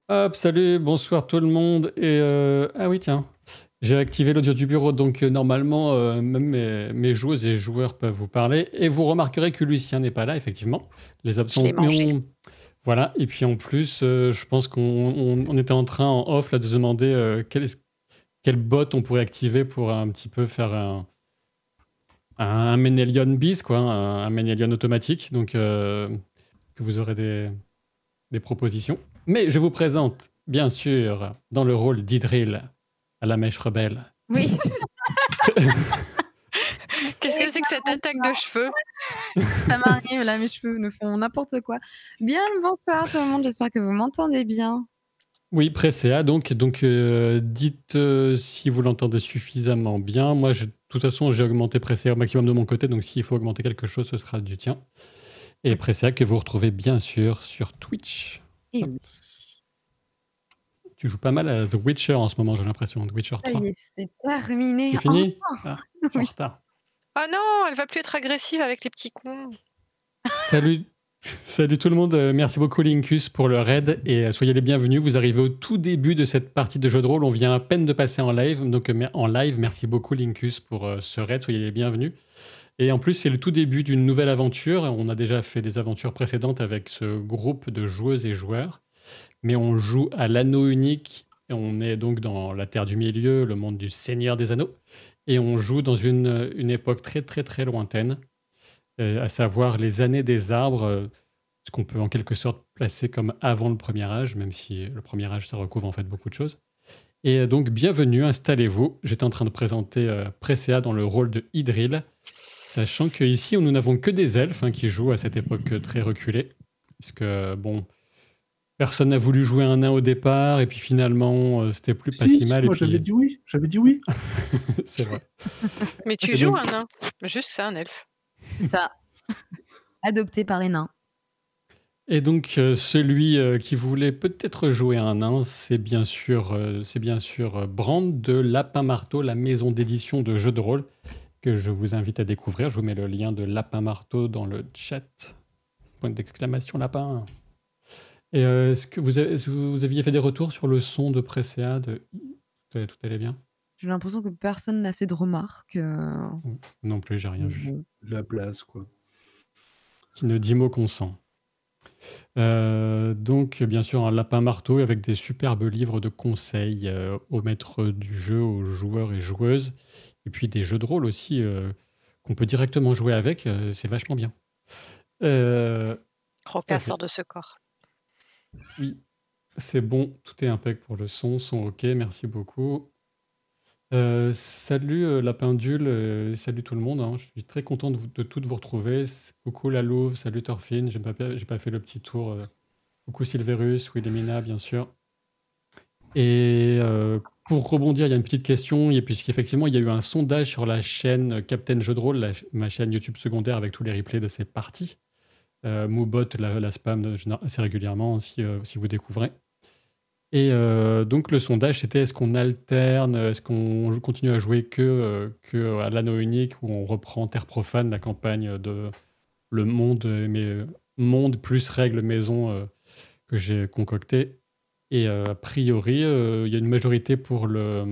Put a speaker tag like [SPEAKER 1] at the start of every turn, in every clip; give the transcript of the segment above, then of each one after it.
[SPEAKER 1] Hop, salut, bonsoir tout le monde. Ah oui, tiens, j'ai activé l'audio du bureau, donc normalement, même mes joueuses et joueurs peuvent vous parler. Et vous remarquerez que Lucien n'est pas là, effectivement. Les
[SPEAKER 2] Je l'ai
[SPEAKER 1] absents. Mais
[SPEAKER 2] mangé.
[SPEAKER 1] voilà, et puis en plus, je pense qu'on était en train, en off, là, de se demander quel bot on pourrait activer pour un petit peu faire un Menelion bis, quoi, un Menelion automatique. Donc, que vous aurez des propositions. Mais je vous présente, bien sûr, dans le rôle d'Idril, à la mèche rebelle.
[SPEAKER 2] Oui. Qu'est-ce que c'est que cette attaque de cheveux?
[SPEAKER 3] Ça m'arrive là, mes cheveux ne font n'importe quoi. Bien le bonsoir tout le monde, j'espère que vous m'entendez bien.
[SPEAKER 1] Oui, Presséa, donc dites si vous l'entendez suffisamment bien. Moi, de toute façon, j'ai augmenté Presséa au maximum de mon côté, donc s'il faut augmenter quelque chose, ce sera du tien. Et Presséa, que vous retrouvez bien sûr sur Twitch.
[SPEAKER 3] Et
[SPEAKER 1] Hop.
[SPEAKER 3] oui.
[SPEAKER 1] Tu joues pas mal à The Witcher en ce moment, j'ai l'impression, The Witcher
[SPEAKER 3] Ça
[SPEAKER 1] 3.
[SPEAKER 3] y est, c'est terminé.
[SPEAKER 1] C'est fini?
[SPEAKER 3] Enfin.
[SPEAKER 1] Ah, je suis en
[SPEAKER 3] Oui.
[SPEAKER 1] retard.
[SPEAKER 2] Oh non, elle va plus être agressive avec les petits cons.
[SPEAKER 1] Salut, salut tout le monde. Merci beaucoup Linkus pour le raid et soyez les bienvenus. Vous arrivez au tout début de cette partie de jeu de rôle. On vient à peine de passer en live, donc merci beaucoup Linkus pour ce raid. Soyez les bienvenus. Et en plus, c'est le tout début d'une nouvelle aventure. On a déjà fait des aventures précédentes avec ce groupe de joueuses et joueurs, mais on joue à l'anneau unique. Et on est donc dans la Terre du Milieu, le monde du Seigneur des Anneaux, et on joue dans une époque très très très lointaine. À savoir les années des arbres, ce qu'on peut en quelque sorte placer comme avant le premier âge, même si le premier âge, ça recouvre en fait beaucoup de choses. Et donc, bienvenue, installez-vous. J'étais en train de présenter Presséa dans le rôle de Idril, sachant qu'ici, nous n'avons que des elfes qui jouent à cette époque très reculée, puisque, bon, personne n'a voulu jouer un nain au départ, et puis finalement, c'était pas si mal.
[SPEAKER 4] Moi,
[SPEAKER 1] et puis...
[SPEAKER 4] j'avais dit oui. J'avais dit oui.
[SPEAKER 1] C'est vrai.
[SPEAKER 2] Mais tu
[SPEAKER 1] Et
[SPEAKER 2] joues
[SPEAKER 1] donc-
[SPEAKER 2] un nain. Juste c'est un elfe.
[SPEAKER 3] Ça. Adopté par les nains.
[SPEAKER 1] Et donc, celui qui voulait peut-être jouer un nain, c'est bien sûr Brand de Lapin Marteau, la maison d'édition de jeux de rôle, que je vous invite à découvrir. Je vous mets le lien de Lapin Marteau dans le chat. Point d'exclamation lapin. Et est-ce que vous aviez fait des retours sur le son de Presséa tout allait bien?
[SPEAKER 3] J'ai l'impression que personne n'a fait de remarques.
[SPEAKER 1] Non plus, j'ai rien vu.
[SPEAKER 3] Bon.
[SPEAKER 4] La place, quoi.
[SPEAKER 1] Qui ne dit mot consent. Donc, bien sûr, un lapin marteau avec des superbes livres de conseils aux maîtres du jeu, aux joueurs et joueuses, et puis des jeux de rôle aussi qu'on peut directement jouer avec. C'est vachement bien.
[SPEAKER 2] Croca sort de ce corps.
[SPEAKER 1] Oui, c'est bon, tout est impec pour le son ok, merci beaucoup. Salut la pendule, salut tout le monde. Je suis très content de toutes vous retrouver. Coucou la Louve, salut Thorfinn. J'ai pas fait le petit tour. Coucou Silverus, Wilhelmina, bien sûr. Et pour rebondir, il y a une petite question, puisqu'effectivement, il y a eu un sondage sur la chaîne Captain Jeu de Rôle, ma chaîne YouTube secondaire avec tous les replays de ces parties. Moobot la spam assez régulièrement si vous découvrez. Et donc le sondage, c'était est-ce qu'on alterne, est-ce qu'on continue à jouer que à l'anneau unique, où on reprend Terre Profane, la campagne de le monde, mais monde plus règles maison que j'ai concocté. Et a priori, il y a une majorité pour le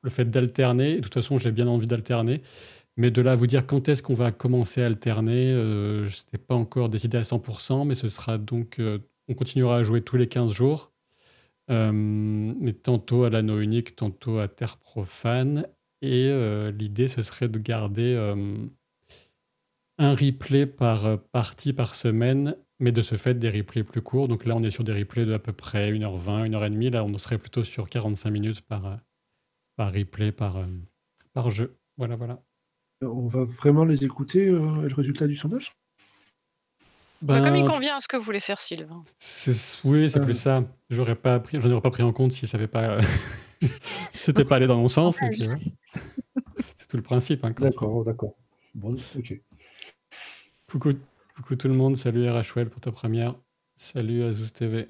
[SPEAKER 1] fait d'alterner. De toute façon, j'ai bien envie d'alterner. Mais de là à vous dire quand est-ce qu'on va commencer à alterner, je n'ai pas encore décidé à 100%, mais ce sera donc... on continuera à jouer tous les 15 jours. Mais tantôt à l'anneau unique, tantôt à Terre Profane. Et l'idée, ce serait de garder un replay par partie par semaine, mais de ce fait, des replays plus courts. Donc là, on est sur des replays de à peu près 1h20, 1h30. Là, on serait plutôt sur 45 minutes par replay, par jeu. Voilà.
[SPEAKER 4] On va vraiment les écouter, le résultat du sondage?
[SPEAKER 2] Comme il convient à ce que vous voulez faire, Sylvain.
[SPEAKER 1] Oui, c'est plus ça. J'en aurais pas pris en compte si ça n'avait pas... c'était pas allé dans mon sens. Et puis, ouais. C'est tout le principe.
[SPEAKER 4] D'accord. Bon, ok.
[SPEAKER 1] Coucou tout le monde. Salut RHWell pour ta première. Salut Azus TV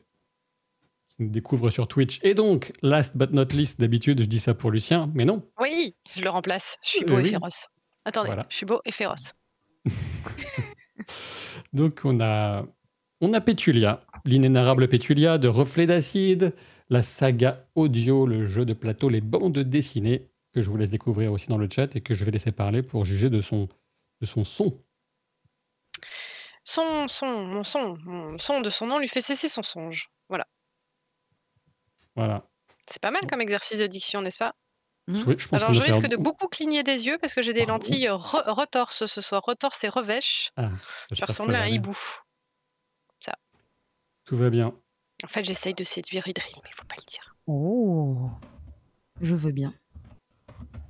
[SPEAKER 1] qui nous découvre sur Twitch. Et donc, last but not least, d'habitude, je dis ça pour Lucien, mais non.
[SPEAKER 2] Oui, je le remplace. Je suis beau et féroce. Attendez, voilà. Je suis beau et féroce.
[SPEAKER 1] Donc, on a On a Pétulia, l'inénarrable Pétulia de Reflets d'Acide, la saga audio, le jeu de plateau, les bandes dessinées, que je vous laisse découvrir aussi dans le chat et que je vais laisser parler pour juger de son son.
[SPEAKER 2] Mon son de son nom lui fait cesser son songe. Voilà.
[SPEAKER 1] Voilà.
[SPEAKER 2] C'est pas mal comme exercice de diction, n'est-ce pas?
[SPEAKER 1] Oui, je pense
[SPEAKER 2] Alors,
[SPEAKER 1] qu'on
[SPEAKER 2] je
[SPEAKER 1] a
[SPEAKER 2] risque
[SPEAKER 1] perdu.
[SPEAKER 2] de beaucoup cligner des yeux parce que j'ai des
[SPEAKER 4] Bravo.
[SPEAKER 2] lentilles retorse ce soir. Retorse et revêche.
[SPEAKER 1] Ah,
[SPEAKER 2] Je
[SPEAKER 1] j'espère que ça
[SPEAKER 2] ressemble à
[SPEAKER 1] va
[SPEAKER 2] un
[SPEAKER 1] aller.
[SPEAKER 2] hibou.
[SPEAKER 1] Tout va bien.
[SPEAKER 2] En fait, j'essaye de séduire Idril, mais il faut pas le dire.
[SPEAKER 3] Oh, je veux bien.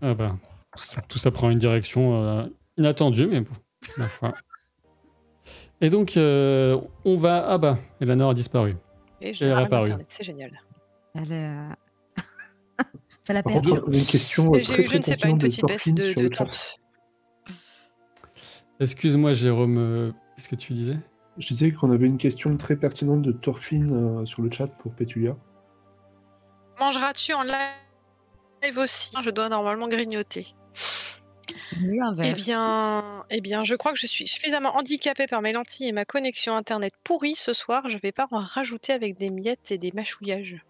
[SPEAKER 1] Ah bah, tout ça prend une direction inattendue, mais bon, ma foi. Et donc, on va... Ah bah, Eleanor a disparu.
[SPEAKER 2] Et
[SPEAKER 1] Elle est réapparue.
[SPEAKER 2] Internet, c'est génial.
[SPEAKER 3] Elle est... Ça l'a
[SPEAKER 4] Par
[SPEAKER 3] perdu.
[SPEAKER 4] contre, j'avais une question
[SPEAKER 2] Et
[SPEAKER 4] très
[SPEAKER 2] j'ai eu, je
[SPEAKER 4] très
[SPEAKER 2] ne sais pas, une
[SPEAKER 4] pertinente de
[SPEAKER 2] petite baisse
[SPEAKER 4] Thorfinn sur
[SPEAKER 2] de
[SPEAKER 4] le chat.
[SPEAKER 2] tente.
[SPEAKER 1] Excuse-moi, Jérôme, qu'est-ce que tu disais?
[SPEAKER 4] Je disais qu'on avait une question très pertinente de Thorfinn sur le chat pour Pétulia.
[SPEAKER 2] Mangeras-tu en live aussi? Je dois normalement grignoter.
[SPEAKER 3] J'ai eu un verre.
[SPEAKER 2] Eh bien, je crois que je suis suffisamment handicapée par mes lentilles et ma connexion internet pourrie ce soir. Je vais pas en rajouter avec des miettes et des mâchouillages.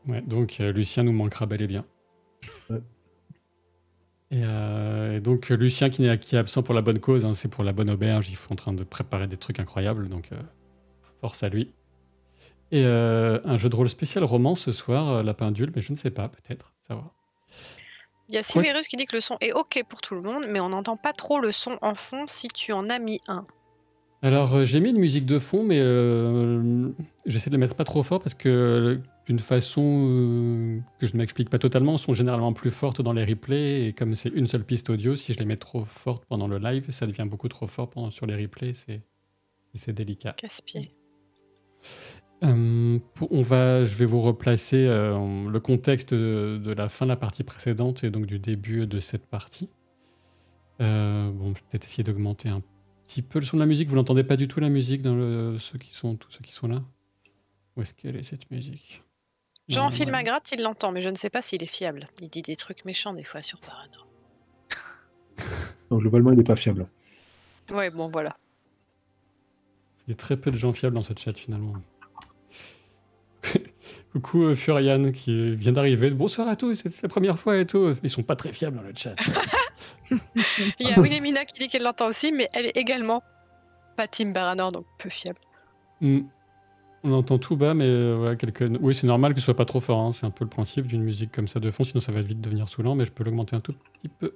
[SPEAKER 1] Ouais, donc Lucien nous manquera bel et bien.
[SPEAKER 4] Ouais.
[SPEAKER 1] Et donc Lucien qui est absent pour la bonne cause, hein, c'est pour la bonne auberge, ils sont en train de préparer des trucs incroyables, donc force à lui. Et un jeu de rôle spécial roman ce soir, la pendule, mais je ne sais pas, peut-être, ça va.
[SPEAKER 2] Il y a Silverus qui dit que le son est OK pour tout le monde, mais on n'entend pas trop le son en fond si tu en as mis un.
[SPEAKER 1] Alors j'ai mis une musique de fond, mais j'essaie de le mettre pas trop fort parce que d'une façon que je ne m'explique pas totalement, sont généralement plus fortes dans les replays, et comme c'est une seule piste audio, si je les mets trop fortes pendant le live, ça devient beaucoup trop fort sur les replays, c'est délicat.
[SPEAKER 2] Casse-pied.
[SPEAKER 1] Je vais vous replacer le contexte de la fin de la partie précédente et donc du début de cette partie. Je vais peut-être essayer d'augmenter un petit peu le son de la musique. Vous n'entendez pas du tout la musique dans tous ceux qui sont là? Où est-ce qu'elle est cette musique?
[SPEAKER 2] Jean-Phil Magratte, il l'entend, mais je ne sais pas s'il est fiable. Il dit des trucs méchants des fois sur Parano.
[SPEAKER 4] Donc globalement, il n'est pas fiable.
[SPEAKER 2] Ouais, bon, voilà.
[SPEAKER 1] Il y a très peu de gens fiables dans ce chat finalement. Coucou Furian qui vient d'arriver. Bonsoir à tous, c'est la première fois et tout. Ils sont pas très fiables dans le chat.
[SPEAKER 2] Il y a Wilhelmina qui dit qu'elle l'entend aussi, mais elle est également pas Team Baranor, donc peu fiable.
[SPEAKER 1] On entend tout bas, mais ouais, oui, c'est normal que ce soit pas trop fort. Hein. C'est un peu le principe d'une musique comme ça de fond, sinon ça va vite devenir saoulant, mais je peux l'augmenter un tout petit peu.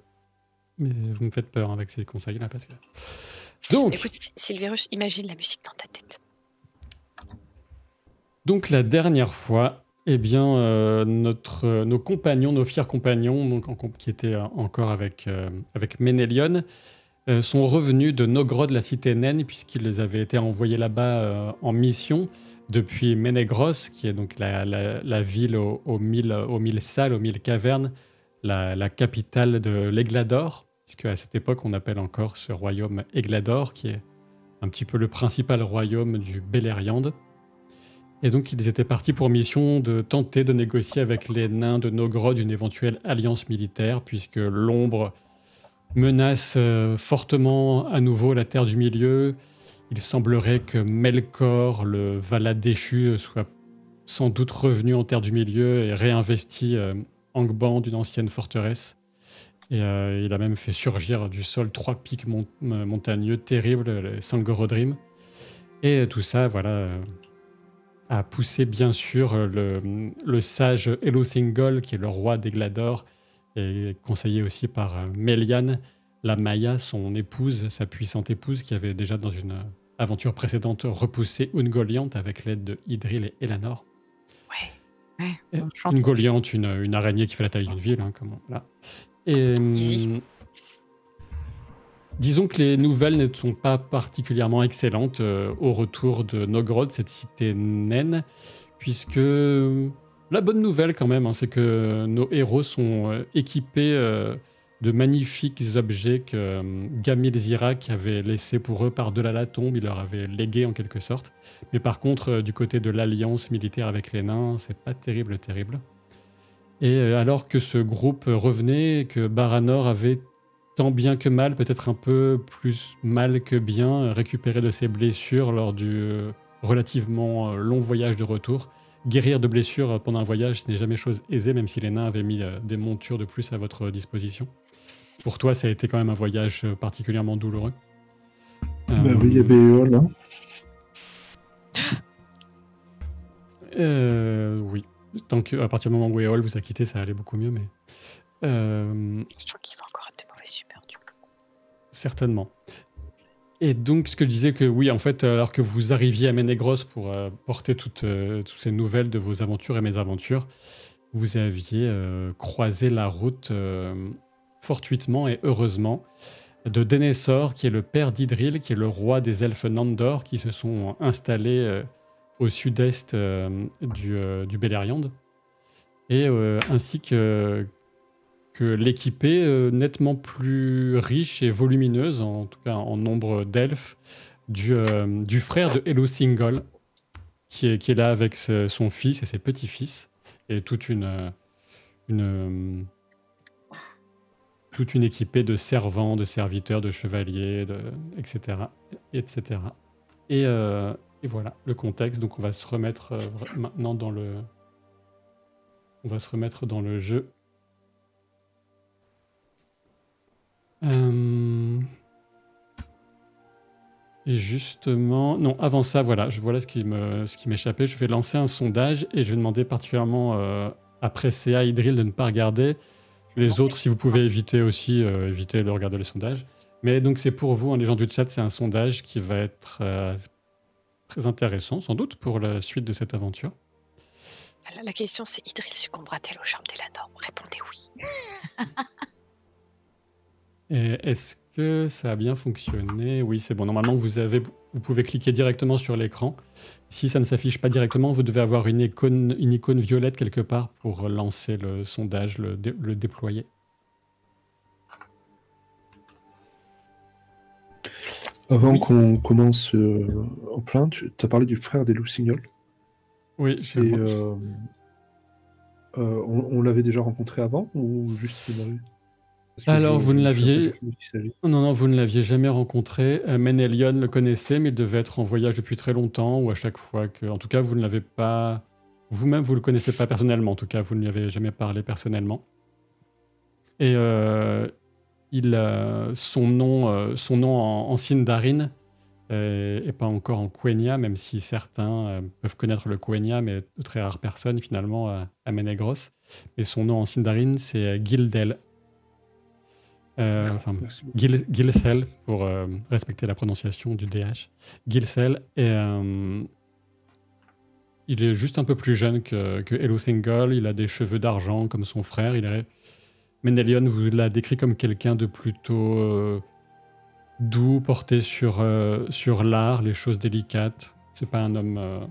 [SPEAKER 1] Mais vous me faites peur avec ces conseils-là, parce que... Donc,
[SPEAKER 2] écoute, Silverus, imagine la musique dans ta tête.
[SPEAKER 1] Donc la dernière fois, eh bien, nos compagnons, nos fiers compagnons, donc, qui étaient encore avec Ménélion, sont revenus de Nogrod, la cité naine, puisqu'ils avaient été envoyés là-bas en mission depuis Ménégros, qui est donc la ville aux 1000 salles, aux 1000 cavernes, la capitale de l'Eglador, puisque à cette époque, on appelle encore ce royaume Eglador, qui est un petit peu le principal royaume du Beleriand. Et donc, ils étaient partis pour mission de tenter de négocier avec les nains de Nogrod une éventuelle alliance militaire, puisque l'ombre menace fortement à nouveau la Terre du Milieu. Il semblerait que Melkor, le Vala déchu, soit sans doute revenu en Terre du Milieu et réinvesti Angband, d'une ancienne forteresse. Et il a même fait surgir du sol 3 pics montagneux terribles, les Sangorodrim. Et tout ça, voilà... a poussé bien sûr le sage Elothingol, qui est le roi d'Eglador, et conseillé aussi par Melian, la Maya, son épouse, sa puissante épouse, qui avait déjà dans une aventure précédente repoussé Ungoliant avec l'aide de Idril et Elanor.
[SPEAKER 3] Ouais.
[SPEAKER 1] Ungoliant, une araignée qui fait la taille d'une ville, hein, voilà. Et disons que les nouvelles ne sont pas particulièrement excellentes au retour de Nogrod, cette cité naine, puisque la bonne nouvelle quand même, hein, c'est que nos héros sont équipés de magnifiques objets que Gamil Zirak avait laissés pour eux par-delà la tombe, il leur avait légué en quelque sorte. Mais par contre, du côté de l'alliance militaire avec les nains, c'est pas terrible. Et alors que ce groupe revenait, que Baranor avait tant bien que mal, peut-être un peu plus mal que bien, récupérer de ses blessures lors du relativement long voyage de retour. Guérir de blessures pendant un voyage, ce n'est jamais chose aisée, même si les nains avaient mis des montures de plus à votre disposition. Pour toi, ça a été quand même un voyage particulièrement douloureux.
[SPEAKER 4] Bah oui, il y avait Eol, hein.
[SPEAKER 1] Oui. Tant que, à partir du moment où Eol vous a quitté, ça allait beaucoup mieux, mais...
[SPEAKER 2] Je trouve qu'il va encore être de mauvais super du coup.
[SPEAKER 1] Certainement. Et donc, ce que je disais que oui, en fait, alors que vous arriviez à Ménégros pour porter toutes ces nouvelles de vos aventures et mes aventures, vous aviez croisé la route fortuitement et heureusement de Denethor, qui est le père d'Idril, qui est le roi des elfes Nandor, qui se sont installés au sud-est du Beleriand, et ainsi que l'équipée nettement plus riche et volumineuse, en tout cas en nombre d'elfes, du frère de Elosingol, qui est là avec son fils et ses petits-fils, et toute une équipée de servants, de serviteurs, de chevaliers, etc., etc. Et voilà le contexte. Donc on va se remettre maintenant dans le... On va se remettre dans le jeu. Et justement... Non, avant ça, voilà ce qui m'échappait. Je vais lancer un sondage et je vais demander particulièrement à Presséa et Idril de ne pas regarder. Les autres, si vous pouvez éviter aussi, évitez de regarder les sondages. Mais donc c'est pour vous, hein, les gens du chat, c'est un sondage qui va être très intéressant, sans doute, pour la suite de cette aventure.
[SPEAKER 2] La question c'est, Idril succombera-t-elle au charme d'Elanor? Répondez oui.
[SPEAKER 1] Et est-ce que ça a bien fonctionné? Oui, c'est bon. Normalement, vous pouvez cliquer directement sur l'écran. Si ça ne s'affiche pas directement, vous devez avoir une icône violette quelque part pour lancer le sondage, le déployer.
[SPEAKER 4] Avant
[SPEAKER 1] Oui,
[SPEAKER 4] qu'on commence en plein, tu as parlé du frère d'Elosingol.
[SPEAKER 1] Oui,
[SPEAKER 4] C'est, on l'avait déjà rencontré avant ou juste il est venu? Parce que
[SPEAKER 1] alors, vous ne
[SPEAKER 4] je sais pas
[SPEAKER 1] l'aviez...
[SPEAKER 4] du tout de qui il s'agit.
[SPEAKER 1] Non, vous ne l'aviez jamais rencontré. Ménélion le connaissait, mais il devait être en voyage depuis très longtemps, ou à chaque fois que... En tout cas, vous ne l'avez pas... Vous-même, vous ne le connaissez pas personnellement. En tout cas, vous ne lui avez jamais parlé personnellement. Et son nom en Sindarin et pas encore en Quenya, même si certains peuvent connaître le Quenya, mais de très rares personnes, finalement, à Ménégros. Et son nom en Sindarin, c'est Gildel. Enfin,
[SPEAKER 4] Merci.
[SPEAKER 1] Gilsel, pour respecter la prononciation du DH. Gilsel, et il est juste un peu plus jeune que Elosingol, il a des cheveux d'argent comme son frère. Ménélion vous l'a décrit comme quelqu'un de plutôt doux, porté sur l'art, les choses délicates. C'est pas un homme,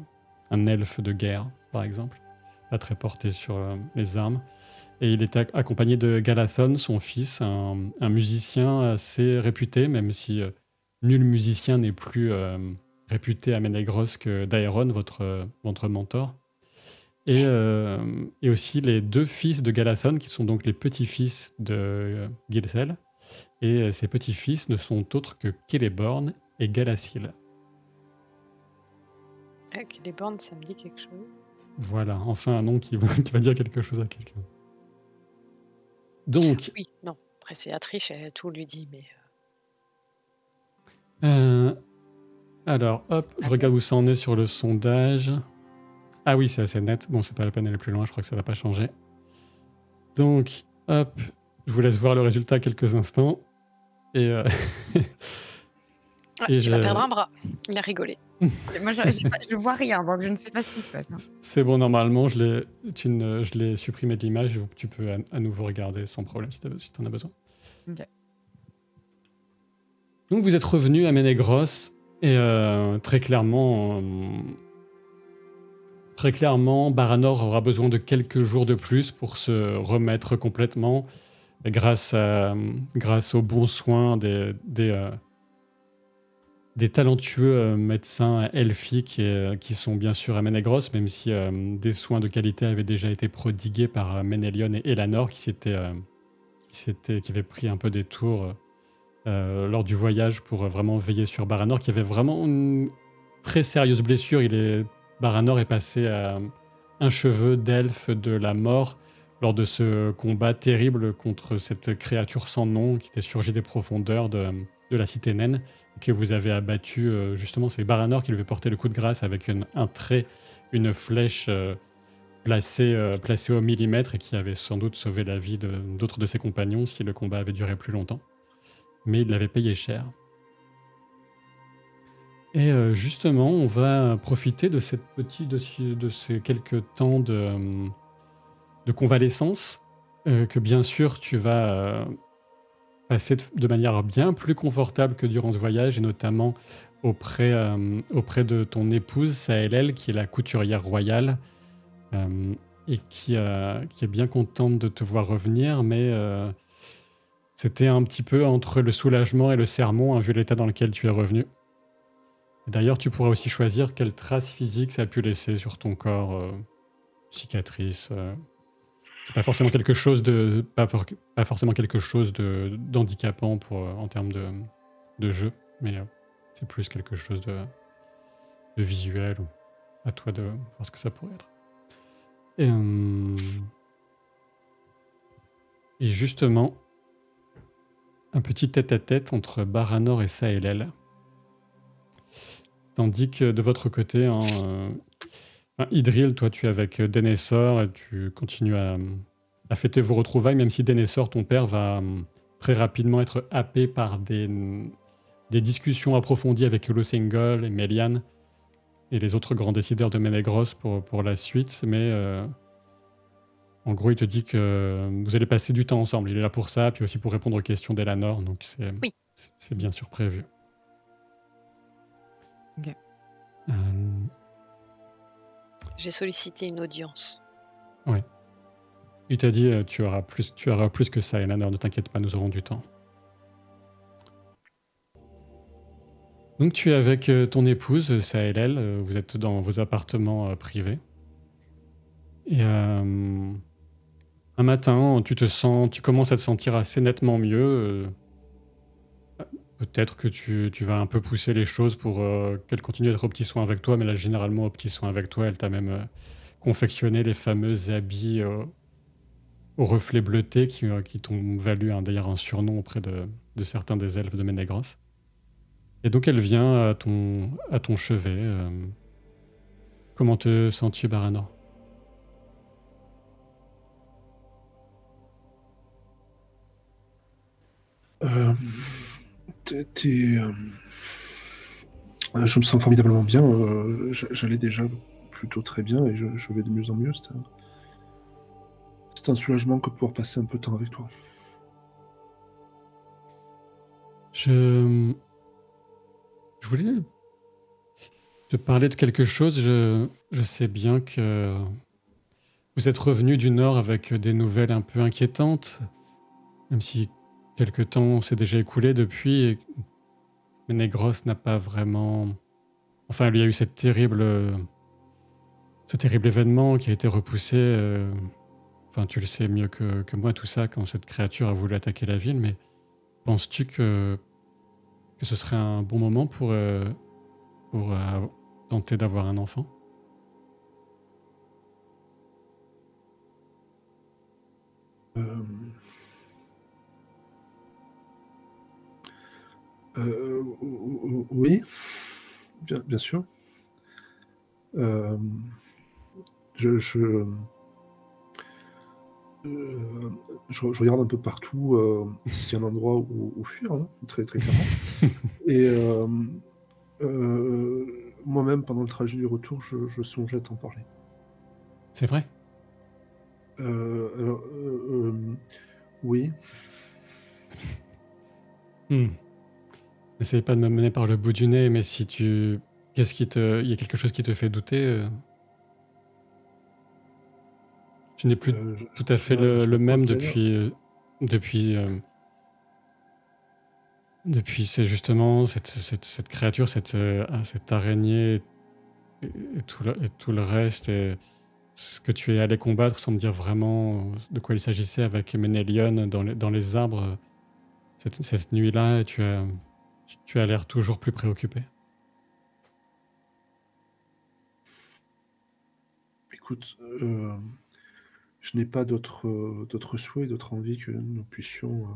[SPEAKER 1] un elfe de guerre, par exemple. Pas très porté sur les armes. Et il était accompagné de Galathon, son fils, un musicien assez réputé, même si nul musicien n'est plus réputé à Ménégros que Daeron, votre mentor. Et aussi les deux fils de Galathon, qui sont donc les petits-fils de Gilsel. Et ces petits-fils ne sont autres que Celeborn et Galassil.
[SPEAKER 2] Les bornes, ça me dit quelque chose.
[SPEAKER 1] Voilà, enfin un nom qui va dire quelque chose à quelqu'un. Donc,
[SPEAKER 2] Oui, non. Après, c'est Atriche, elle tout lui dit, mais...
[SPEAKER 1] alors, hop, je regarde où ça en est sur le sondage. Ah oui, c'est assez net. Bon, c'est pas la peine d'aller plus loin, je crois que ça va pas changer. Donc, hop, je vous laisse voir le résultat quelques instants. Et,
[SPEAKER 2] Ouais, tu vas perdre un bras. Il a rigolé.
[SPEAKER 3] Moi, je vois rien, donc je ne sais pas ce qui se passe. Hein.
[SPEAKER 1] C'est bon, normalement, je l'ai supprimé de l'image, donc tu peux à nouveau regarder sans problème si tu en as besoin.
[SPEAKER 3] Ok.
[SPEAKER 1] Donc vous êtes revenu à Ménégros et très clairement, Baranor aura besoin de quelques jours de plus pour se remettre complètement grâce aux bons soins des talentueux médecins elfiques qui sont bien sûr à Ménégros, même si des soins de qualité avaient déjà été prodigués par Ménélion et Elanor qui s'étaient qui avait pris un peu des tours lors du voyage pour vraiment veiller sur Baranor, qui avait vraiment une très sérieuse blessure. Baranor est passé à un cheveu d'elfe de la mort lors de ce combat terrible contre cette créature sans nom qui était surgie des profondeurs de la cité naine, que vous avez abattu. Justement, c'est Baranor qui lui avait porté le coup de grâce avec un trait, une flèche placée au millimètre et qui avait sans doute sauvé la vie d'autres de ses compagnons si le combat avait duré plus longtemps. Mais il l'avait payé cher. Et justement, on va profiter de ces quelques temps de convalescence que bien sûr tu vas passer de manière bien plus confortable que durant ce voyage, et notamment auprès de ton épouse Saëlel, qui est la couturière royale et qui est bien contente de te voir revenir, mais c'était un petit peu entre le soulagement et le sermon, vu l'état dans lequel tu es revenu. D'ailleurs, tu pourras aussi choisir quelle trace physique ça a pu laisser sur ton corps, cicatrice. C'est pas forcément quelque chose d'handicapant en termes de jeu, mais c'est plus quelque chose de visuel. Ou à toi de voir ce que ça pourrait être. Et justement, un petit tête-à-tête entre Baranor et Saëlel. Tandis que de votre côté, Idril, toi tu es avec Denethor et tu continues à fêter vos retrouvailles, même si Denethor, ton père, va très rapidement être happé par des discussions approfondies avec Losengol et Melian et les autres grands décideurs de Ménégros pour la suite, mais en gros il te dit que vous allez passer du temps ensemble. Il est là pour ça, puis aussi pour répondre aux questions d'Elanor, donc c'est bien sûr prévu.
[SPEAKER 3] Ok.
[SPEAKER 2] J'ai sollicité une audience.
[SPEAKER 1] Ouais. Il t'a dit tu auras plus que ça, Elanor, ne t'inquiète pas, nous aurons du temps. Donc tu es avec ton épouse, Saëlel, vous êtes dans vos appartements privés. Et un matin, tu commences à te sentir assez nettement mieux. Peut-être que tu vas un peu pousser les choses pour qu'elle continue d'être aux petits soins avec toi, mais là, généralement, aux petits soins avec toi, elle t'a même confectionné les fameux habits aux reflets bleutés qui t'ont valu d'ailleurs un surnom auprès de certains des elfes de Ménégros. Et donc, elle vient à ton chevet. Comment te sens-tu, Baranor ?
[SPEAKER 4] Je me sens formidablement bien. J'allais déjà plutôt très bien et je vais de mieux en mieux. C'est un soulagement que de pouvoir passer un peu de temps avec toi.
[SPEAKER 1] Je voulais te parler de quelque chose. Je sais bien que vous êtes revenu du Nord avec des nouvelles un peu inquiétantes, même si quelque temps s'est déjà écoulé depuis. Et Ménégros n'a pas vraiment... Enfin, il y a eu ce terrible événement qui a été repoussé. Enfin, tu le sais mieux que moi, tout ça, quand cette créature a voulu attaquer la ville. Mais penses-tu que ce serait un bon moment pour tenter d'avoir un enfant ?
[SPEAKER 4] Oui, bien sûr. Je regarde un peu partout s'il y a un endroit où fuir, hein, très, très clairement. Et moi-même, pendant le trajet du retour, je songeais à t'en parler.
[SPEAKER 1] C'est vrai ?
[SPEAKER 4] Oui.
[SPEAKER 1] N'essayez pas de me mener par le bout du nez, mais si tu... il y a quelque chose qui te fait douter Tu n'es plus tout à fait le même depuis c'est justement cette créature, cette araignée et tout le reste. Et ce que tu es allé combattre sans me dire vraiment de quoi il s'agissait avec Ménélion dans les arbres cette nuit-là, et tu as l'air toujours plus préoccupé.
[SPEAKER 4] Écoute, je n'ai pas d'autres souhaits, d'autres envies que nous puissions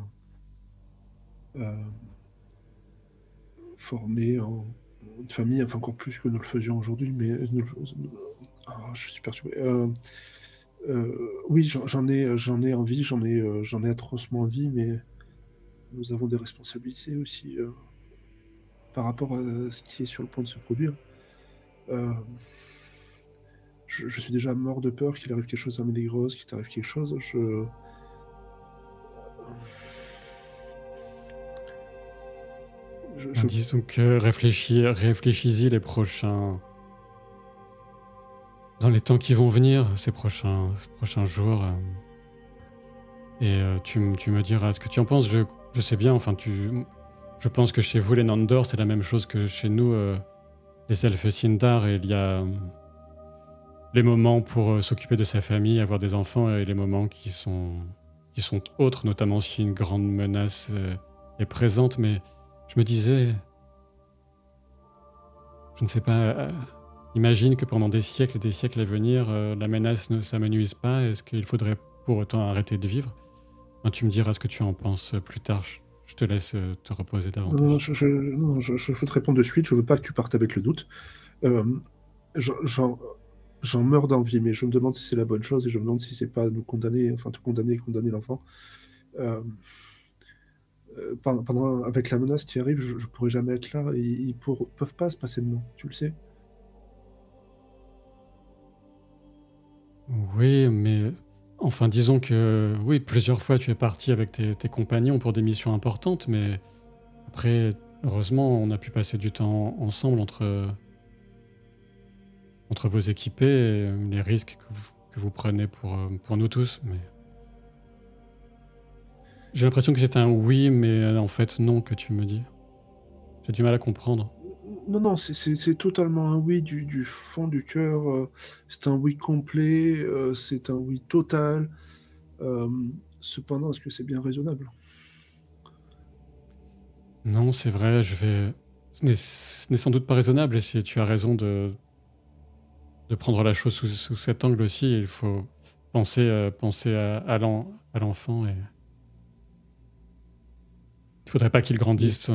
[SPEAKER 4] former une famille, enfin encore plus que nous le faisions aujourd'hui, mais je suis perturbé. Oui, j'en ai envie, j'en ai atrocement envie, mais nous avons des responsabilités aussi par rapport à ce qui est sur le point de se produire. Je suis déjà mort de peur qu'il arrive quelque chose à Ménégros, qu'il t'arrive quelque chose.
[SPEAKER 1] Disons que réfléchis-y les prochains... Dans les temps qui vont venir, ces prochains jours. Et tu me diras ce que tu en penses. Je sais bien, enfin, je pense que chez vous, les Nandor, c'est la même chose que chez nous, les elfes Sindar. Et il y a les moments pour s'occuper de sa famille, avoir des enfants, et les moments qui sont autres, notamment si une grande menace est présente. Mais je me disais, je ne sais pas, imagine que pendant des siècles et des siècles à venir, la menace ne s'amenuise pas. Est-ce qu'il faudrait pour autant arrêter de vivre? Enfin, tu me diras ce que tu en penses plus tard. Je te laisse te reposer davantage.
[SPEAKER 4] Non, je veux te répondre de suite. Je veux pas que tu partes avec le doute. J'en meurs d'envie, mais je me demande si c'est la bonne chose et je me demande si c'est pas nous condamner, enfin te condamner et condamner l'enfant. Avec la menace qui arrive, je pourrais jamais être là et ils peuvent pas se passer de moi, tu le sais.
[SPEAKER 1] Oui, mais enfin, disons que oui, plusieurs fois tu es parti avec tes compagnons pour des missions importantes, mais après, heureusement, on a pu passer du temps ensemble entre vos équipés, et les risques que vous prenez pour nous tous. Mais j'ai l'impression que c'est un oui, mais en fait non que tu me dis. J'ai du mal à comprendre.
[SPEAKER 4] Non, c'est totalement un oui du fond du cœur. C'est un oui complet, c'est un oui total. Cependant, est-ce que c'est bien raisonnable?
[SPEAKER 1] Non, c'est vrai, ce n'est sans doute pas raisonnable, et si tu as raison de prendre la chose sous cet angle aussi, il faut penser à l'enfant, et il faudrait pas qu'il grandisse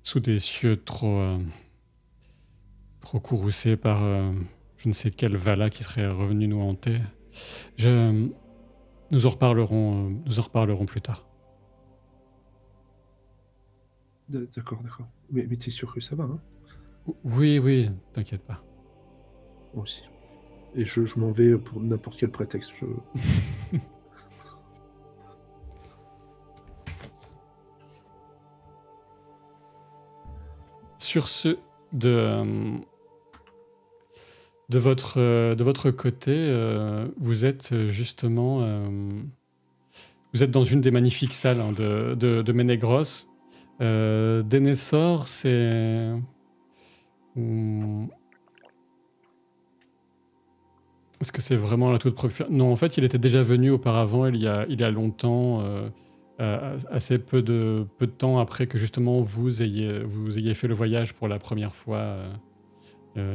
[SPEAKER 1] sous des cieux trop courroucés par je ne sais quel Vala qui serait revenu nous hanter. Nous en reparlerons plus tard.
[SPEAKER 4] D'accord. Mais t'es sûr que ça va, hein?
[SPEAKER 1] Oui, t'inquiète pas.
[SPEAKER 4] Moi aussi. Et je m'en vais pour n'importe quel prétexte.
[SPEAKER 1] Sur ce, de votre côté, vous êtes justement... vous êtes dans une des magnifiques salles de Ménégros. Denethor, c'est... Est-ce que c'est vraiment la toute première... Non, en fait, il était déjà venu auparavant, il y a longtemps, assez peu de temps après que justement vous ayez fait le voyage pour la première fois,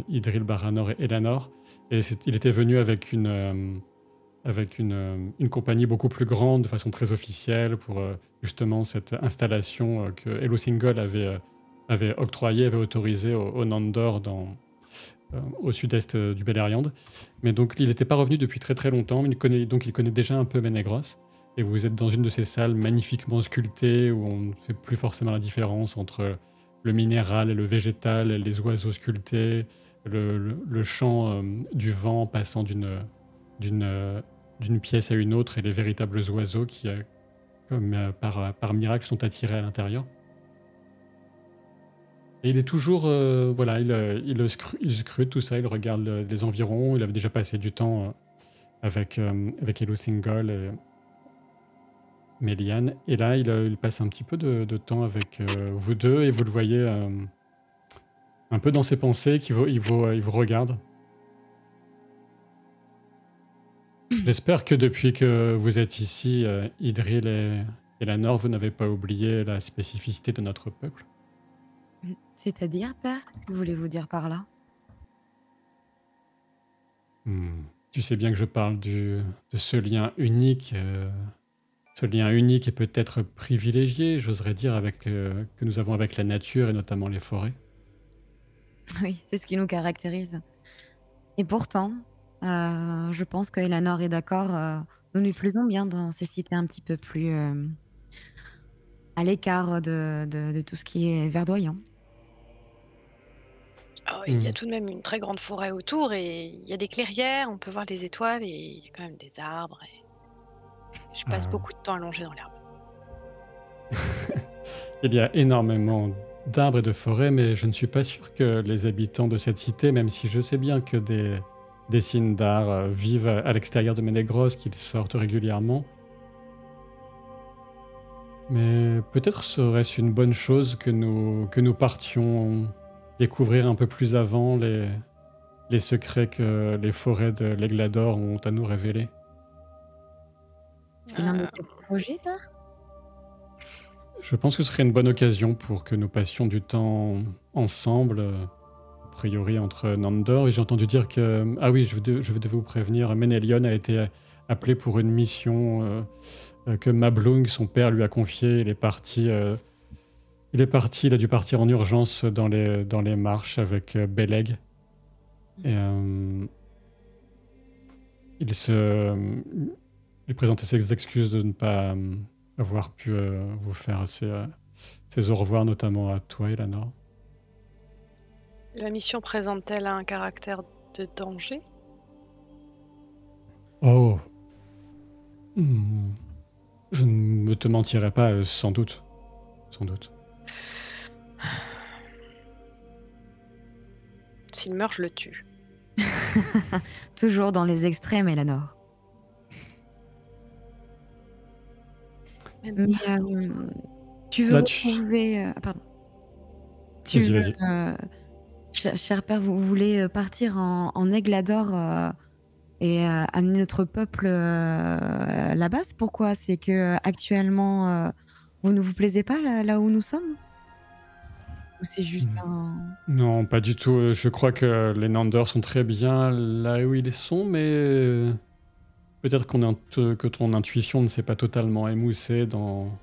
[SPEAKER 1] Idril, Baranor et Elanor. Et il était venu avec une compagnie beaucoup plus grande, de façon très officielle, pour justement cette installation que Elosingol avait octroyée, avait autorisée au Nandor au sud-est du Beleriand. Mais donc il n'était pas revenu depuis très très longtemps, mais il connaît déjà un peu Ménégros. Et vous êtes dans une de ces salles magnifiquement sculptées où on ne fait plus forcément la différence entre le minéral et le végétal, les oiseaux sculptés, le chant du vent passant d'une pièce à une autre, et les véritables oiseaux qui, comme par miracle, sont attirés à l'intérieur. Et il est toujours, voilà, il scrute tout ça, il regarde les environs. Il avait déjà passé du temps avec Elosingol et Méliane. Et là, il passe un petit peu de temps avec vous deux, et vous le voyez un peu dans ses pensées, il vous regarde. J'espère que depuis que vous êtes ici, Idril et Lanor, vous n'avez pas oublié la spécificité de notre peuple.
[SPEAKER 3] C'est-à-dire, père? Que voulez-vous dire par là?
[SPEAKER 1] Tu sais bien que je parle de ce lien unique et peut-être privilégié, j'oserais dire, que nous avons avec la nature et notamment les forêts.
[SPEAKER 3] Oui, c'est ce qui nous caractérise. Et pourtant, je pense que Eleanor est d'accord, nous nous plaisons bien dans ces cités un petit peu plus à l'écart de tout ce qui est verdoyant.
[SPEAKER 2] Oh, il y a
[SPEAKER 1] Hmm.
[SPEAKER 2] tout de même une très grande forêt autour et il y a des clairières, on peut voir les étoiles et il y a quand même des arbres. Et je passe
[SPEAKER 1] Ah.
[SPEAKER 2] beaucoup de temps allongé dans l'herbe.
[SPEAKER 1] Il y a énormément d'arbres et de forêts, mais je ne suis pas sûr que les habitants de cette cité, même si je sais bien que des Sindar vivent à l'extérieur de Ménégros, qu'ils sortent régulièrement. Mais peut-être serait-ce une bonne chose que nous partions découvrir un peu plus avant les secrets que les forêts de l'Aiglador ont à nous révéler.
[SPEAKER 3] C'est l'un de
[SPEAKER 2] Euh,
[SPEAKER 3] tes projets, père?
[SPEAKER 1] Je pense que ce serait une bonne occasion pour que nous passions du temps ensemble, a priori entre Nandor. Et j'ai entendu dire que... Ah oui, je devais vous prévenir, Ménélion a été appelé pour une mission que Mablung, son père, lui a confiée. Il a dû partir en urgence dans les marches avec Beleg. Et il présentait ses excuses de ne pas avoir pu vous faire ses au revoir, notamment à toi, Eleanor.
[SPEAKER 2] La mission présente-t-elle un caractère de danger?
[SPEAKER 1] Oh, je ne te mentirai pas, sans doute. Sans doute.
[SPEAKER 2] S'il meurt, je le tue.
[SPEAKER 3] Toujours dans les extrêmes, Eleanor. Mais tu veux
[SPEAKER 1] Là,
[SPEAKER 3] retrouver... pardon. Tu
[SPEAKER 1] Vas-y,
[SPEAKER 3] veux,
[SPEAKER 1] vas-y.
[SPEAKER 3] cher père, vous voulez partir en Aiglador et amener notre peuple là-bas? Pourquoi? C'est que actuellement, vous ne vous plaisez pas là où nous sommes? Ou c'est juste un...
[SPEAKER 1] Non, pas du tout. Je crois que les Nandor sont très bien là où ils sont, mais peut-être que ton intuition ne s'est pas totalement émoussée dans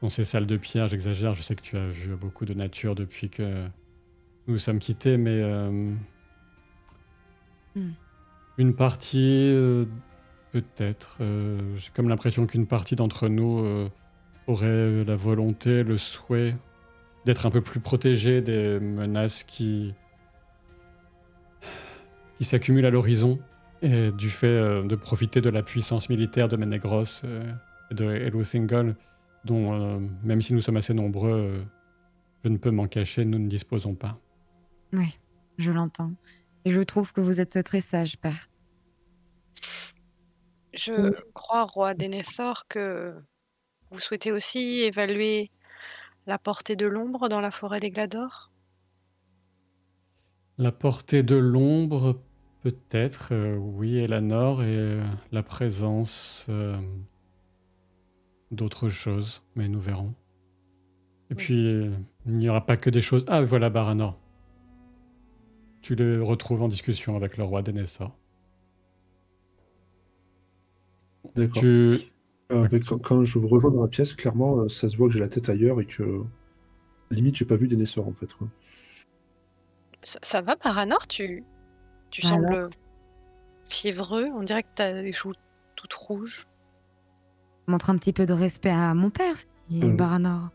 [SPEAKER 1] ces salles de pierre. J'exagère, je sais que tu as vu beaucoup de nature depuis que nous nous sommes quittés, mais une partie, peut-être. J'ai comme l'impression qu'une partie d'entre nous aurait la volonté, le souhait d'être un peu plus protégé des menaces qui s'accumulent à l'horizon et du fait de profiter de la puissance militaire de Ménégros et de Elwithingol, dont, même si nous sommes assez nombreux, je ne peux m'en cacher, nous ne disposons pas.
[SPEAKER 3] Oui, je l'entends. Et je trouve que vous êtes très sage, père.
[SPEAKER 2] Je crois, roi Denethor, que vous souhaitez aussi évaluer la portée de l'ombre dans la forêt des Glador?
[SPEAKER 1] La portée de l'ombre, peut-être, oui, Eleanor, et la présence d'autres choses, mais nous verrons. Et puis, il n'y aura pas que des choses... Ah, voilà Baranor. Tu le retrouves en discussion avec le roi Denethor.
[SPEAKER 4] D'accord.
[SPEAKER 1] Ouais.
[SPEAKER 4] Quand je vous rejoins dans la pièce, clairement, ça se voit que j'ai la tête ailleurs et que limite j'ai pas vu Denethor en fait, quoi.
[SPEAKER 2] Ça va, Baranor? Tu sembles fiévreux. On dirait que tu as les joues toutes rouges.
[SPEAKER 3] Montre un petit peu de respect à mon père, Baranor.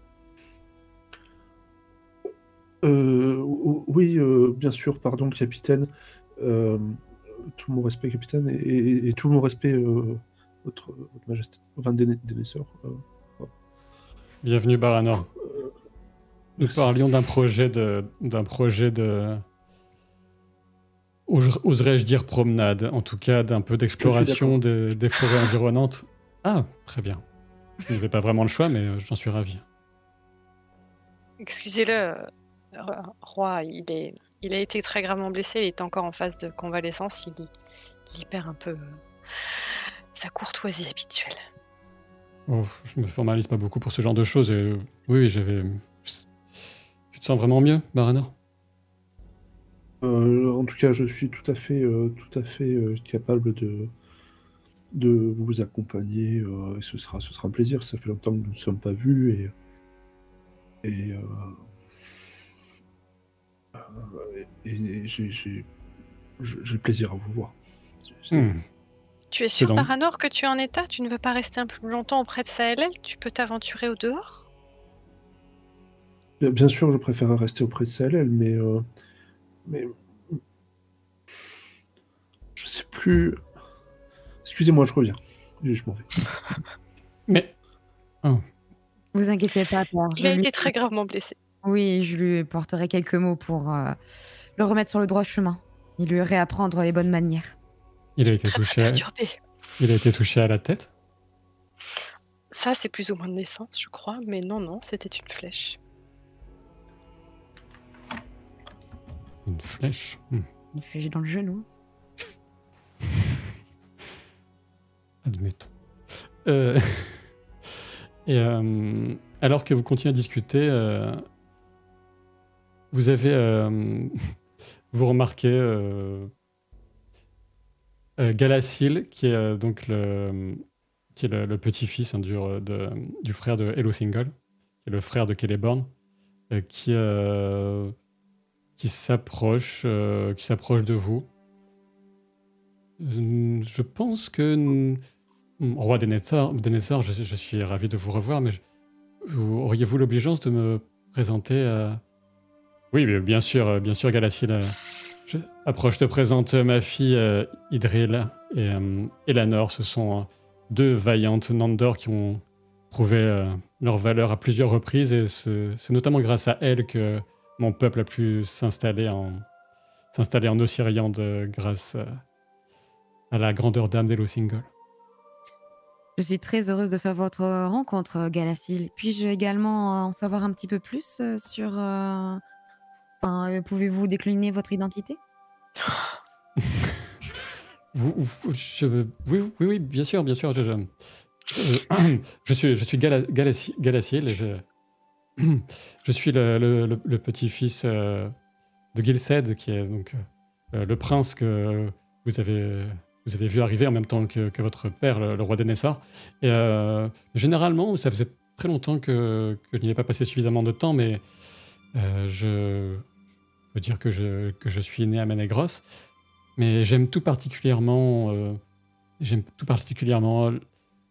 [SPEAKER 4] Oui, bien sûr, pardon, capitaine. Tout mon respect, capitaine, et tout mon respect, votre majesté, enfin, Denethor.
[SPEAKER 1] Bienvenue Baranor. Nous parlions d'un projet de... Oserais-je dire promenade, en tout cas d'un peu d'exploration des forêts environnantes. Ah, très bien. Je n'avais pas vraiment le choix, mais j'en suis ravi.
[SPEAKER 2] Excusez-le, roi, il a été très gravement blessé, il est encore en phase de convalescence, il ne libère un peu sa courtoisie habituelle.
[SPEAKER 1] Oh, je me formalise pas beaucoup pour ce genre de choses. Et, oui, tu te sens vraiment mieux, Baranor?
[SPEAKER 4] En tout cas, je suis tout à fait capable de vous accompagner. Et ce sera un plaisir. Ça fait longtemps que nous ne nous sommes pas vus. Et, j'ai plaisir à vous voir.
[SPEAKER 2] Tu es sûr, Baranor, que tu es en état? Tu ne veux pas rester un peu plus longtemps auprès de Saelel? Tu peux t'aventurer au dehors?
[SPEAKER 4] Bien sûr, je préfère rester auprès de Saelel, mais je sais plus. Excusez-moi, je reviens. Je m'en vais.
[SPEAKER 1] Mais... Oh.
[SPEAKER 3] Vous inquiétez pas, Père.
[SPEAKER 2] Il a été très gravement blessé.
[SPEAKER 3] Oui, je lui porterai quelques mots pour le remettre sur le droit chemin et lui réapprendre les bonnes manières.
[SPEAKER 1] Il a été touché à la tête?
[SPEAKER 2] Ça, c'est plus ou moins de naissance, je crois. Mais non, c'était une flèche.
[SPEAKER 1] Une flèche?
[SPEAKER 3] Une flèche dans le genou.
[SPEAKER 1] Admettons. Et alors que vous continuez à discuter, vous remarquez Galassil, qui est donc le petit-fils du frère de Elothingle, qui est le frère de Celeborn, qui s'approche de vous. Je pense que... Roi Denethor, je suis ravi de vous revoir, mais auriez-vous l'obligeance de me présenter à... Oui, bien sûr, Galassil. Je te présente ma fille Idril et Elanor. Ce sont deux vaillantes Nandor qui ont prouvé leur valeur à plusieurs reprises, et c'est notamment grâce à elles que mon peuple a pu s'installer en Osiriande grâce à la grandeur d'âme d'Elothingle.
[SPEAKER 3] Je suis très heureuse de faire votre rencontre, Galassil. Puis-je également en savoir un petit peu plus sur... pouvez-vous décliner votre identité?
[SPEAKER 1] Oui, bien sûr. Je suis Galassil et je suis le petit-fils de Gilsed, qui est donc le prince que vous avez vu arriver en même temps que votre père, le roi Denethor. Et généralement, ça faisait très longtemps que je n'y ai pas passé suffisamment de temps, mais je veux dire que je suis né à Menegros. Mais j'aime tout particulièrement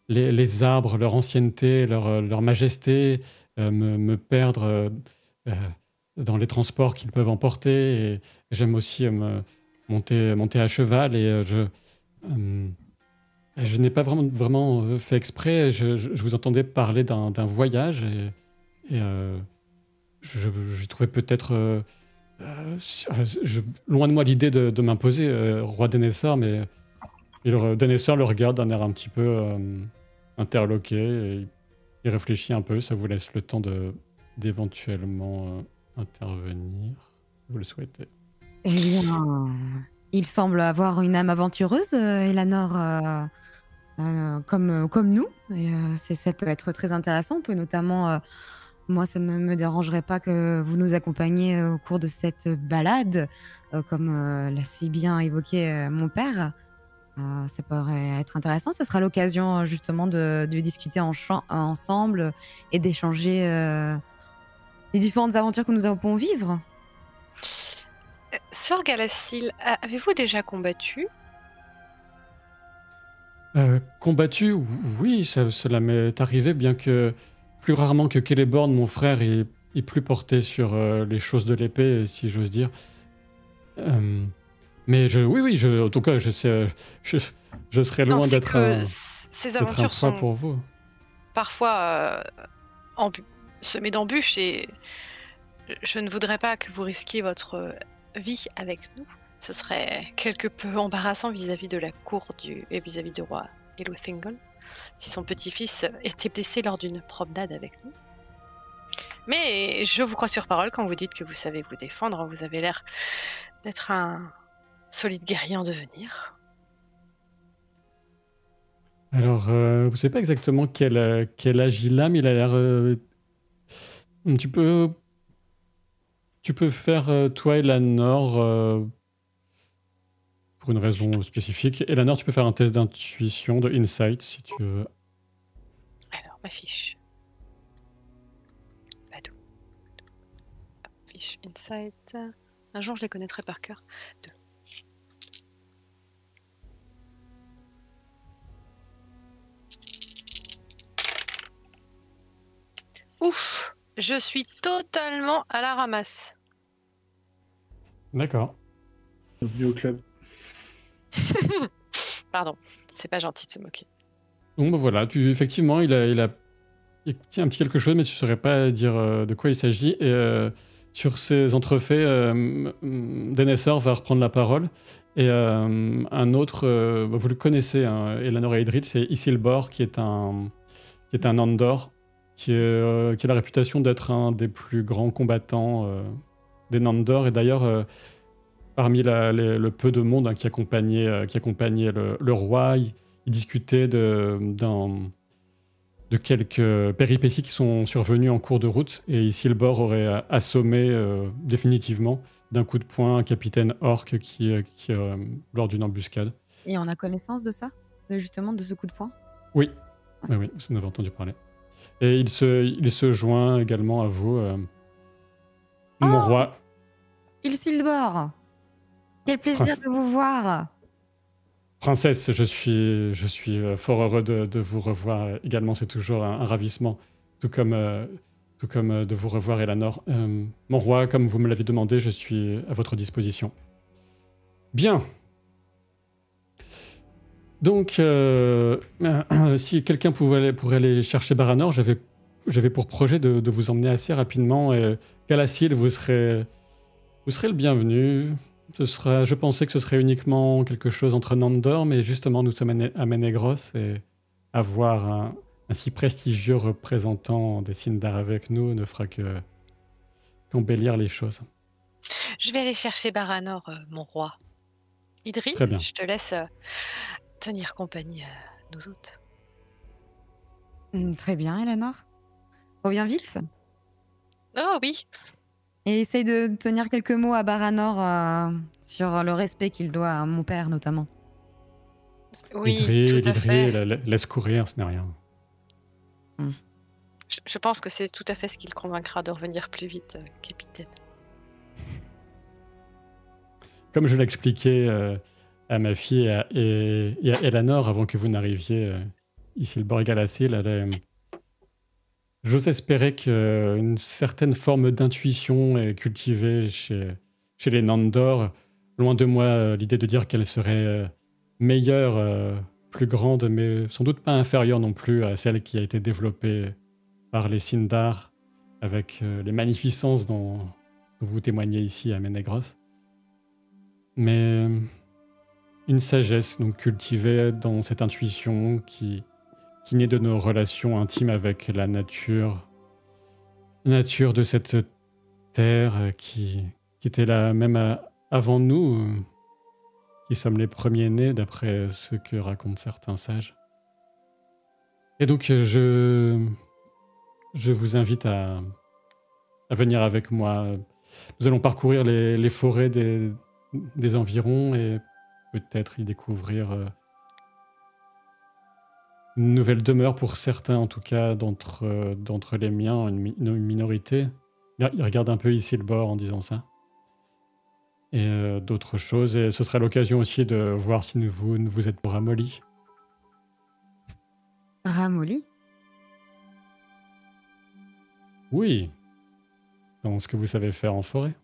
[SPEAKER 1] les arbres, leur ancienneté, leur majesté, me perdre dans les transports qu'ils peuvent emporter. Et j'aime aussi monter à cheval, et je n'ai pas vraiment fait exprès. Je vous entendais parler d'un voyage, et je trouvais peut-être... loin de moi l'idée de m'imposer, roi Denethor, mais Denethor le regarde d'un air un petit peu interloqué, et il réfléchit un peu. Ça vous laisse le temps d'éventuellement intervenir, si vous le souhaitez.
[SPEAKER 3] Eh bien, il semble avoir une âme aventureuse, Elanor, comme nous. Et ça peut être très intéressant. On peut notamment... moi, ça ne me dérangerait pas que vous nous accompagniez au cours de cette balade, comme l'a si bien évoqué mon père. Ça pourrait être intéressant. Ça sera l'occasion justement de discuter ensemble et d'échanger les différentes aventures que nous allons vivre.
[SPEAKER 2] Sœur Galassil, avez-vous déjà combattu?
[SPEAKER 1] Combattu, oui, cela m'est arrivé, bien que plus rarement que Celeborn, mon frère, est plus porté sur les choses de l'épée, si j'ose dire. Mais en tout cas, je serais loin d'être
[SPEAKER 2] ces aventures sont
[SPEAKER 1] pour vous.
[SPEAKER 2] Parfois semées d'embûches, et je ne voudrais pas que vous risquiez votre vie avec nous. Ce serait quelque peu embarrassant vis-à-vis de la cour et vis-à-vis du roi Elothingle, si son petit-fils était blessé lors d'une promenade avec nous. Mais je vous crois sur parole quand vous dites que vous savez vous défendre. Vous avez l'air d'être un solide guerrier en devenir.
[SPEAKER 1] Alors, vous savez pas exactement quel âge il a, mais il a l'air... tu peux faire, toi, Eleanor, pour une raison spécifique. Eleanor, tu peux faire un test d'intuition, de insight, si tu veux.
[SPEAKER 2] Alors, ma fiche. Badou. Fiche Insight. Un jour, je les connaîtrai par cœur. 2. Ouf! Je suis totalement à la ramasse.
[SPEAKER 1] D'accord.
[SPEAKER 4] Bienvenue au club.
[SPEAKER 2] Pardon, c'est pas gentil de se moquer.
[SPEAKER 1] Donc, bah, voilà, effectivement, il tient un petit quelque chose, mais tu ne saurais pas dire de quoi il s'agit. Et sur ces entrefaits, Denethor va reprendre la parole. Et un autre, vous le connaissez, hein, Eleanor et Edrid, c'est Isilbor, qui est un Nandor, qui a la réputation d'être un des plus grands combattants des Nandor. Et d'ailleurs, parmi le peu de monde, hein, qui accompagnait le roi, il discutait de quelques péripéties qui sont survenues en cours de route. Et Isilbor aurait assommé définitivement d'un coup de poing un capitaine orc lors d'une embuscade.
[SPEAKER 3] Et on a connaissance de ça? Justement, de ce coup de poing?
[SPEAKER 1] Oui, oui, vous en avez entendu parler. Et il se joint également à vous, mon roi.
[SPEAKER 3] Isilbor! Quel plaisir de vous voir!
[SPEAKER 1] Princesse, je suis fort heureux de vous revoir également. C'est toujours un ravissement, tout comme de vous revoir, Eleanor. Mon roi, comme vous me l'avez demandé, je suis à votre disposition. Bien. Donc, si quelqu'un pourrait aller chercher Baranor, j'avais pour projet de vous emmener assez rapidement. Et Galassil, vous serez le bienvenu. Je pensais que ce serait uniquement quelque chose entre Nandor, mais justement, nous sommes à Ménégros et avoir un si prestigieux représentant des Sindar avec nous ne fera qu'embellir les choses.
[SPEAKER 2] Je vais aller chercher Baranor, mon roi. Idri,
[SPEAKER 1] Très bien.
[SPEAKER 2] je te laisse tenir compagnie à nous autres.
[SPEAKER 3] Très bien, Eleanor. Reviens vite.
[SPEAKER 2] Oh oui.
[SPEAKER 3] Et essaye de tenir quelques mots à Baranor sur le respect qu'il doit à mon père, notamment.
[SPEAKER 2] Oui,
[SPEAKER 1] Idri,
[SPEAKER 2] tout à fait.
[SPEAKER 1] laisse courir, ce n'est rien.
[SPEAKER 2] Je pense que c'est tout à fait ce qui le convaincra de revenir plus vite, capitaine.
[SPEAKER 1] Comme je l'expliquais à ma fille et à Eleanor avant que vous n'arriviez ici, le Borg Galassil, j'ose espérer qu'une certaine forme d'intuition est cultivée chez les Nandor. Loin de moi l'idée de dire qu'elle serait meilleure, plus grande, mais sans doute pas inférieure non plus à celle qui a été développée par les Sindar, avec les magnificences dont vous témoignez ici à Ménégros. Mais une sagesse donc cultivée dans cette intuition qui naît de nos relations intimes avec la nature de cette terre qui était là même avant nous, qui sommes les premiers-nés d'après ce que racontent certains sages. Et donc je vous invite à venir avec moi. Nous allons parcourir les forêts des environs et peut-être y découvrir une nouvelle demeure pour certains, en tout cas, d'entre les miens, une minorité. Il regarde un peu ici le bord en disant ça. Et d'autres choses. Et ce sera l'occasion aussi de voir si vous ne vous êtes pas ramolli.
[SPEAKER 3] Ramolli?
[SPEAKER 1] Oui. Dans ce que vous savez faire en forêt.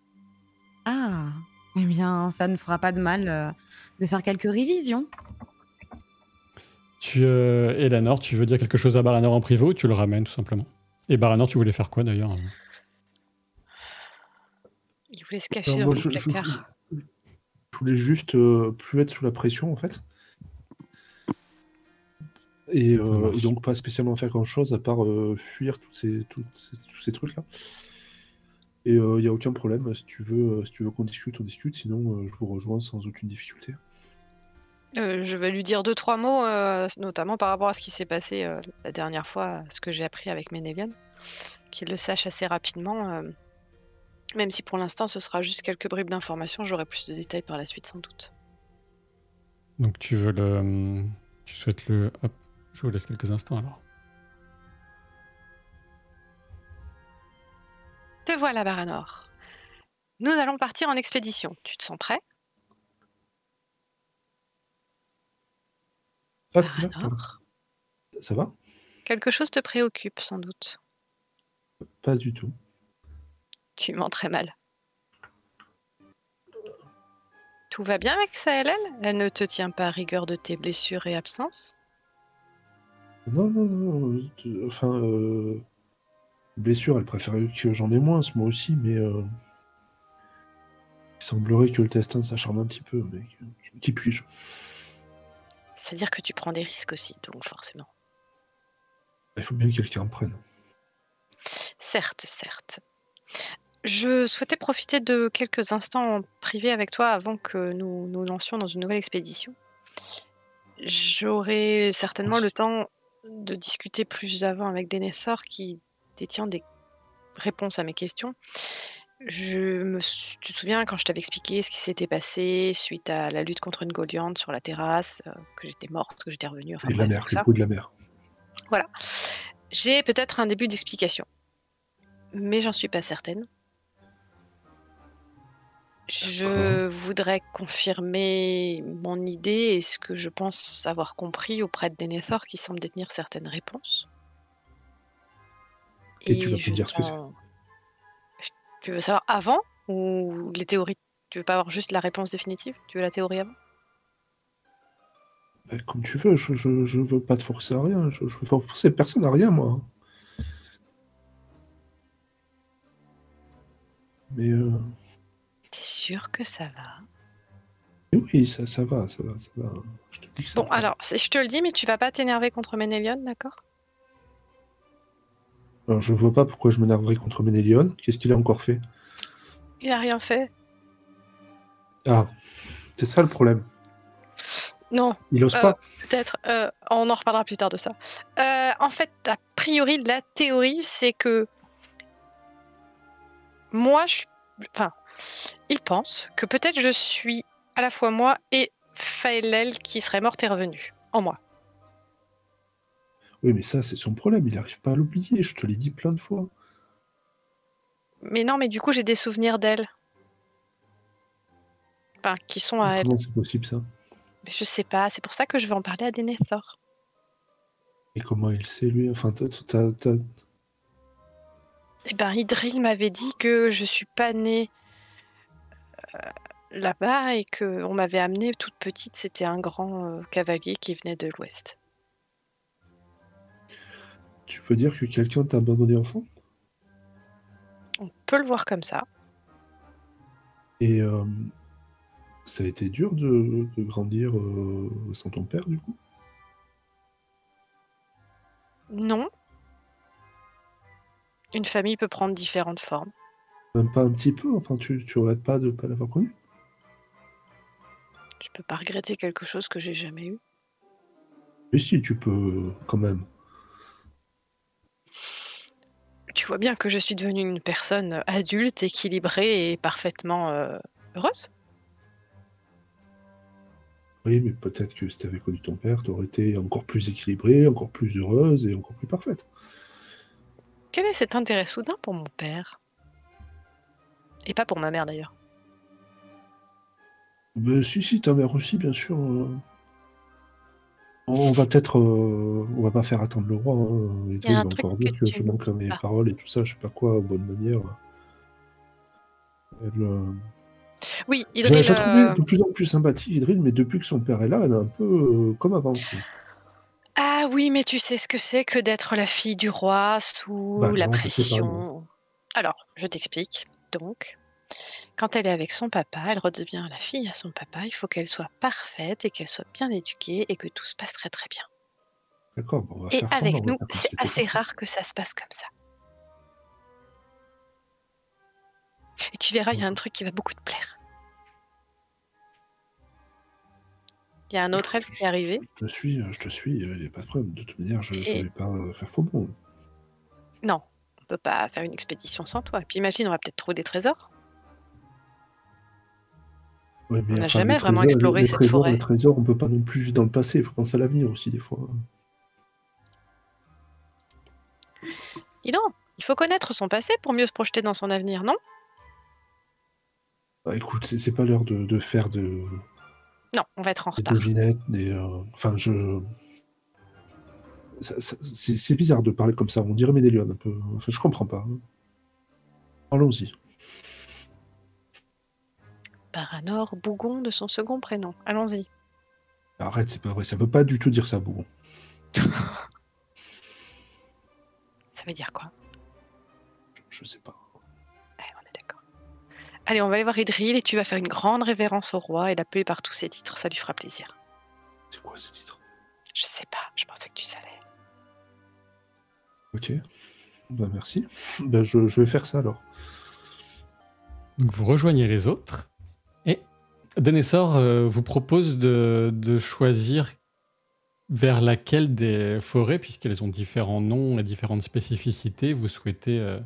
[SPEAKER 3] Ah, eh bien, ça ne fera pas de mal de faire quelques révisions.
[SPEAKER 1] Eleanor, tu veux dire quelque chose à Baranor en privé ou tu le ramènes tout simplement? Et Baranor, tu voulais faire quoi d'ailleurs?
[SPEAKER 2] Il voulait se cacher
[SPEAKER 4] Alors,
[SPEAKER 2] dans
[SPEAKER 4] moi,
[SPEAKER 2] son placard.
[SPEAKER 4] je voulais juste plus être sous la pression en fait. Et donc pas spécialement faire grand chose à part fuir tous ces trucs là. Et il n'y a aucun problème, si tu veux qu'on discute, on discute, sinon je vous rejoins sans aucune difficulté.
[SPEAKER 2] Je vais lui dire 2-3 mots, notamment par rapport à ce qui s'est passé la dernière fois, ce que j'ai appris avec Ménélion. Qu'il le sache assez rapidement, même si pour l'instant ce sera juste quelques bribes d'informations, j'aurai plus de détails par la suite sans doute.
[SPEAKER 1] Donc tu veux le... Tu souhaites le... Hop, je vous laisse quelques instants alors.
[SPEAKER 2] Te voilà, Baranor. Nous allons partir en expédition. Tu te sens prêt?
[SPEAKER 4] Ah, t'es là, pardon.
[SPEAKER 2] Baranor?
[SPEAKER 4] Ça va?
[SPEAKER 2] Quelque chose te préoccupe sans doute.
[SPEAKER 4] Pas du tout.
[SPEAKER 2] Tu mens très mal. Tout va bien avec Saël? Elle ne te tient pas à rigueur de tes blessures et absences?
[SPEAKER 4] Non, non, non. Enfin, blessure, elle préférait que j'en ai moins, moi aussi, mais il semblerait que le destin s'acharne un petit peu. Mais qui puis-je?
[SPEAKER 2] C'est-à-dire que tu prends des risques aussi, donc forcément.
[SPEAKER 4] Il faut bien que quelqu'un me prenne.
[SPEAKER 2] Certes, certes. Je souhaitais profiter de quelques instants en privé avec toi avant que nous nous lancions dans une nouvelle expédition. J'aurai certainement le temps de discuter plus avant avec Denethor qui détient des réponses à mes questions. Tu te souviens quand je t'avais expliqué ce qui s'était passé suite à la lutte contre une Goliande sur la terrasse, que j'étais morte, que j'étais revenue, enfin
[SPEAKER 4] Et de la
[SPEAKER 2] bref,
[SPEAKER 4] mer,
[SPEAKER 2] tout
[SPEAKER 4] le
[SPEAKER 2] ça.
[SPEAKER 4] coup de la mer.
[SPEAKER 2] Voilà. J'ai peut-être un début d'explication, mais j'en suis pas certaine. Je voudrais confirmer mon idée et ce que je pense avoir compris auprès de Denethor qui semble détenir certaines réponses.
[SPEAKER 4] Et tu vas pas dire ce que c'est.
[SPEAKER 2] Tu veux savoir avant ou les théories? Tu veux pas avoir juste la réponse définitive? Tu veux la théorie avant?
[SPEAKER 4] Bah, comme tu veux, je veux pas te forcer à rien. Je veux forcer personne à rien, moi. Mais
[SPEAKER 2] T'es sûr que ça va?
[SPEAKER 4] oui, ça va, ça va, ça va. Je te dis que ça
[SPEAKER 2] Bon,
[SPEAKER 4] va.
[SPEAKER 2] alors, je te le dis, mais tu vas pas t'énerver contre Ménélion, d'accord?
[SPEAKER 4] Alors, je vois pas pourquoi je m'énerverais contre Ménélion. Qu'est-ce qu'il a encore fait?
[SPEAKER 2] Il a rien fait.
[SPEAKER 4] Ah, c'est ça le problème.
[SPEAKER 2] Non,
[SPEAKER 4] Il ose pas.
[SPEAKER 2] peut-être. On en reparlera plus tard de ça. En fait, a priori, la théorie, c'est que moi, enfin, il pense que peut-être je suis à la fois moi et Faelel qui serait morte et revenue en moi.
[SPEAKER 4] Oui, mais ça, c'est son problème. Il n'arrive pas à l'oublier. Je te l'ai dit plein de fois.
[SPEAKER 2] Mais non, mais du coup, j'ai des souvenirs d'elle. Enfin, qui sont à elle.
[SPEAKER 4] Comment c'est possible, ça?
[SPEAKER 2] Mais je sais pas, c'est pour ça que je vais en parler à Denethor.
[SPEAKER 4] Et comment il sait, lui? Enfin,
[SPEAKER 2] Eh ben, Idril m'avait dit que je suis pas née là-bas et qu'on m'avait amenée toute petite. C'était un grand cavalier qui venait de l'Ouest.
[SPEAKER 4] Tu veux dire que quelqu'un t'a abandonné enfant?
[SPEAKER 2] On peut le voir comme ça.
[SPEAKER 4] Et ça a été dur de grandir sans ton père, du coup?
[SPEAKER 2] Non. Une famille peut prendre différentes formes.
[SPEAKER 4] Même pas un petit peu? Enfin, tu regrettes pas de ne pas l'avoir connu?
[SPEAKER 2] Je peux pas regretter quelque chose que j'ai jamais eu.
[SPEAKER 4] Mais si, tu peux, quand même.
[SPEAKER 2] Tu vois bien que je suis devenue une personne adulte, équilibrée et parfaitement heureuse.
[SPEAKER 4] Oui, mais peut-être que si t'avais connu ton père, t'aurais été encore plus équilibrée, encore plus heureuse et encore plus parfaite.
[SPEAKER 2] Quel est cet intérêt soudain pour mon père? Et pas pour ma mère d'ailleurs.
[SPEAKER 4] Ben, si, ta mère aussi, bien sûr. On va peut-être, on va pas faire attendre le roi. Hein.
[SPEAKER 2] Il y a
[SPEAKER 4] Il
[SPEAKER 2] un
[SPEAKER 4] va
[SPEAKER 2] truc
[SPEAKER 4] encore
[SPEAKER 2] que
[SPEAKER 4] dire que
[SPEAKER 2] tu
[SPEAKER 4] je
[SPEAKER 2] ne
[SPEAKER 4] manque à
[SPEAKER 2] dis
[SPEAKER 4] mes
[SPEAKER 2] pas.
[SPEAKER 4] paroles et tout ça, je sais pas quoi, bonne manière.
[SPEAKER 2] Oui,
[SPEAKER 4] Je
[SPEAKER 2] Idril.
[SPEAKER 4] la trouvais de plus en plus sympathique, Idril, mais depuis que son père est là, elle est un peu comme avant. Quoi.
[SPEAKER 2] Ah oui, mais tu sais ce que c'est que d'être la fille du roi sous
[SPEAKER 4] Bah
[SPEAKER 2] la
[SPEAKER 4] non, je sais pas, moi.
[SPEAKER 2] pression. Alors, je t'explique. Donc, quand elle est avec son papa, elle redevient la fille à son papa. Il faut qu'elle soit parfaite et qu'elle soit bien éduquée et que tout se passe très très bien.
[SPEAKER 4] D'accord, bon, on va
[SPEAKER 2] Et
[SPEAKER 4] faire semblant,
[SPEAKER 2] avec
[SPEAKER 4] on va
[SPEAKER 2] nous,
[SPEAKER 4] faire comme
[SPEAKER 2] c'est
[SPEAKER 4] si c'était
[SPEAKER 2] assez
[SPEAKER 4] parfait.
[SPEAKER 2] rare que ça se passe comme ça. Et tu verras, il y a un truc qui va beaucoup te plaire. Il y a un autre elfe qui est arrivé.
[SPEAKER 4] Je te suis, il n'y a pas de problème. De toute manière, je
[SPEAKER 2] Et
[SPEAKER 4] vais pas faire faux bon.
[SPEAKER 2] non, on peut pas faire une expédition sans toi. Et puis imagine, on va peut-être trouver des trésors.
[SPEAKER 4] Ouais,
[SPEAKER 2] On
[SPEAKER 4] mais
[SPEAKER 2] n'a
[SPEAKER 4] enfin,
[SPEAKER 2] jamais vraiment exploré cette
[SPEAKER 4] les
[SPEAKER 2] forêt.
[SPEAKER 4] trésors, on peut pas non plus vivre dans le passé. Il faut penser à l'avenir aussi, des fois.
[SPEAKER 2] Et non, il faut connaître son passé pour mieux se projeter dans son avenir, non?
[SPEAKER 4] Bah, écoute, c'est pas l'heure de faire
[SPEAKER 2] Non, on va être en
[SPEAKER 4] des
[SPEAKER 2] retard.
[SPEAKER 4] devinettes. Enfin, c'est bizarre de parler comme ça. On dirait Ménélion un peu. Enfin, je comprends pas. Allons-y.
[SPEAKER 2] Baranor Bougon de son second prénom. Allons-y.
[SPEAKER 4] Arrête, c'est pas vrai. Ça veut pas du tout dire ça, Bougon.
[SPEAKER 2] Ça veut dire quoi?
[SPEAKER 4] Je sais pas.
[SPEAKER 2] On est d'accord. Allez, on va aller voir Idril et tu vas faire une grande révérence au roi et l'appeler par tous ses titres. Ça lui fera plaisir.
[SPEAKER 4] C'est quoi ce titre?
[SPEAKER 2] Je sais pas, je pensais que tu savais.
[SPEAKER 4] Ok. Bah merci. Bah, je vais faire ça alors.
[SPEAKER 1] Donc vous rejoignez les autres et Denethor vous propose de choisir vers laquelle des forêts, puisqu'elles ont différents noms et différentes spécificités, vous souhaitez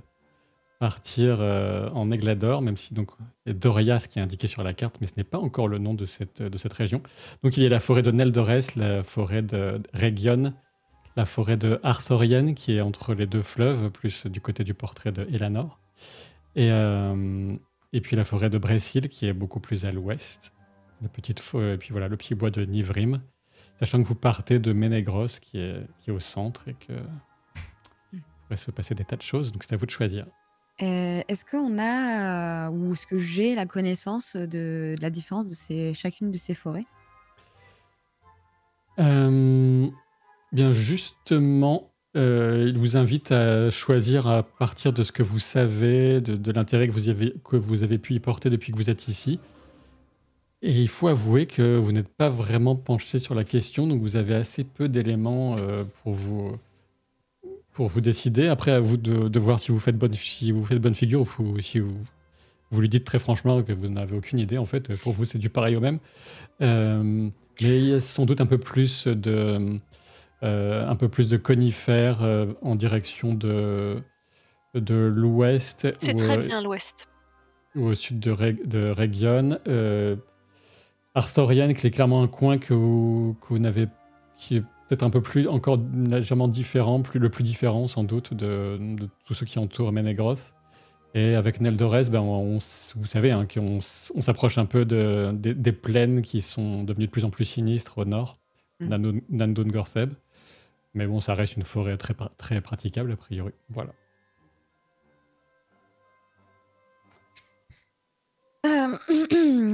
[SPEAKER 1] partir en Aiglador, même si donc il y a Dorias qui est indiqué sur la carte, mais ce n'est pas encore le nom de cette région. Donc il y a la forêt de Neldores, la forêt de Region, la forêt de Arthorienne qui est entre les deux fleuves, plus du côté du portrait de Elanor. Et puis la forêt de Bressil qui est beaucoup plus à l'ouest. Et puis voilà, le petit bois de Nivrim. Sachant que vous partez de Ménégros qui est au centre et que pourrait se passer des tas de choses. Donc c'est à vous de choisir.
[SPEAKER 3] Est-ce qu'on a, ou est-ce que j'ai la connaissance de la différence de chacune de ces forêts?
[SPEAKER 1] Bien justement, il vous invite à choisir à partir de ce que vous savez, de l'intérêt que vous avez pu y porter depuis que vous êtes ici. Et il faut avouer que vous n'êtes pas vraiment penché sur la question, donc vous avez assez peu d'éléments pour vous décider. Après, à vous de voir si vous faites bonne figure ou si vous lui dites très franchement que vous n'avez aucune idée. En fait, pour vous, c'est du pareil au même. Mais il y a sans doute un peu plus de conifères en direction de l'ouest
[SPEAKER 2] C'est très bien l'ouest.
[SPEAKER 1] ou au sud de Region. Arthorienne, qui est clairement un coin que vous n'avez, qui est peut-être un peu plus, encore légèrement différent, le plus différent sans doute de tous ceux qui entourent Ménégroth. Et avec Neldores, ben vous savez hein, qu'on s'approche un peu des plaines qui sont devenues de plus en plus sinistres au nord, Nandon Gorseb. Mais bon, ça reste une forêt très, très praticable a priori. Voilà.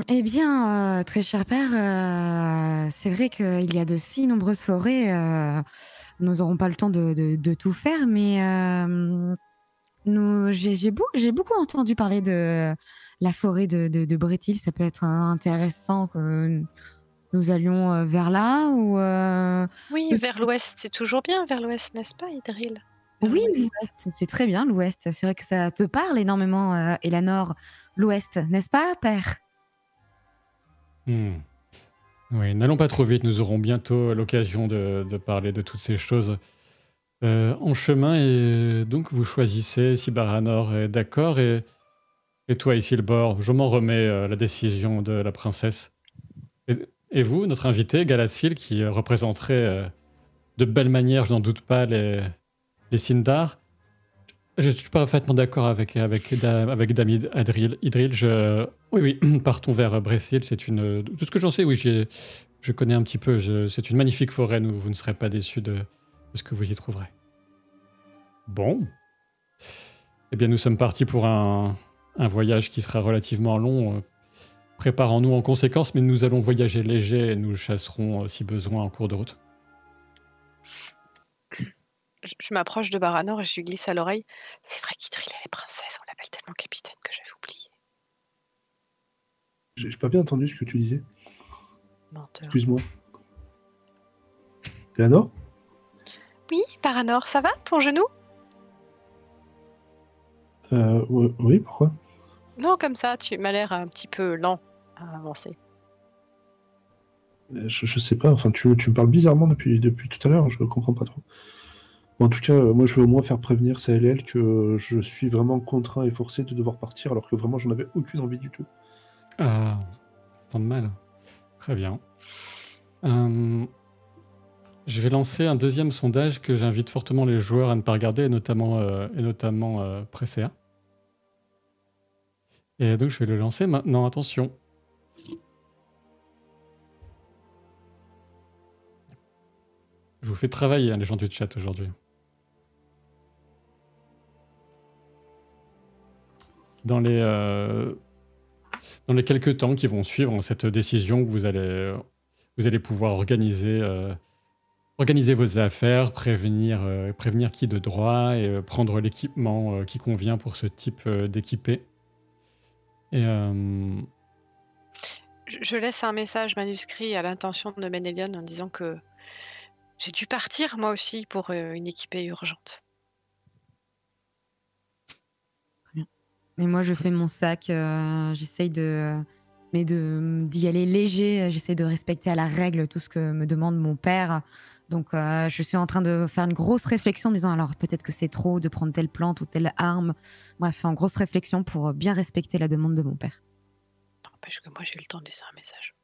[SPEAKER 3] Eh bien, très cher père, c'est vrai qu'il y a de si nombreuses forêts, nous n'aurons pas le temps de tout faire, mais j'ai beaucoup entendu parler de la forêt de Brétil. Ça peut être intéressant que nous allions vers là ou
[SPEAKER 2] Oui, vers l'ouest, c'est toujours bien vers l'ouest, n'est-ce pas, Idril?
[SPEAKER 3] Oui, l'ouest, c'est très bien l'ouest. C'est vrai que ça te parle énormément, Elanor, l'ouest, n'est-ce pas, père?
[SPEAKER 1] Oui, n'allons pas trop vite, nous aurons bientôt l'occasion de parler de toutes ces choses en chemin. Et donc, vous choisissez si Baranor est d'accord. Et toi, Isilbor, je m'en remets la décision de la princesse. Et vous, notre invité, Galatsil, qui représenterait de belle manière, je n'en doute pas, les Sindar. Je suis parfaitement d'accord avec Dame Idril. Oui, partons vers Bressil. C'est tout ce que j'en sais, oui, je connais un petit peu. C'est une magnifique forêt. Vous ne serez pas déçus de ce que vous y trouverez. Bon. Eh bien, nous sommes partis pour un voyage qui sera relativement long. Préparons-nous en conséquence, mais nous allons voyager léger et nous chasserons si besoin en cours de route.
[SPEAKER 2] Je m'approche de Baranor et je lui glisse à l'oreille. C'est vrai qu'Idril, elle est princesse, on l'appelle tellement capitaine que j'avais oublié.
[SPEAKER 4] J'ai pas bien entendu ce que tu disais.
[SPEAKER 2] Menteur.
[SPEAKER 4] Excuse-moi. Elanor?
[SPEAKER 2] Oui, Baranor, ça va, ton genou?
[SPEAKER 4] Oui, pourquoi?
[SPEAKER 2] Non, comme ça, tu m'as l'air un petit peu lent à avancer.
[SPEAKER 4] Je sais pas, enfin, tu me parles bizarrement depuis tout à l'heure, je comprends pas trop. En tout cas, moi, je veux au moins faire prévenir CLL que je suis vraiment contraint et forcé de devoir partir, alors que vraiment, j'en avais aucune envie du tout.
[SPEAKER 1] Ah, ça tombe mal. Très bien. Je vais lancer un deuxième sondage que j'invite fortement les joueurs à ne pas regarder, et notamment Presea. Et donc, je vais le lancer maintenant. Attention. Je vous fais travailler, hein, les gens du chat, aujourd'hui. Dans les quelques temps qui vont suivre cette décision, vous allez pouvoir organiser vos affaires, prévenir qui de droit et prendre l'équipement qui convient pour ce type d'équipé. Et
[SPEAKER 2] Je laisse un message manuscrit à l'intention de Ménélion en disant que j'ai dû partir moi aussi pour une équipée urgente.
[SPEAKER 3] Et moi, je fais mon sac. J'essaye d'y aller léger. J'essaie de respecter à la règle tout ce que me demande mon père. Donc, je suis en train de faire une grosse réflexion en me disant alors peut-être que c'est trop de prendre telle plante ou telle arme. Bref, en grosse réflexion pour bien respecter la demande de mon père.
[SPEAKER 2] N'empêche que moi, j'ai eu le temps de laisser un message.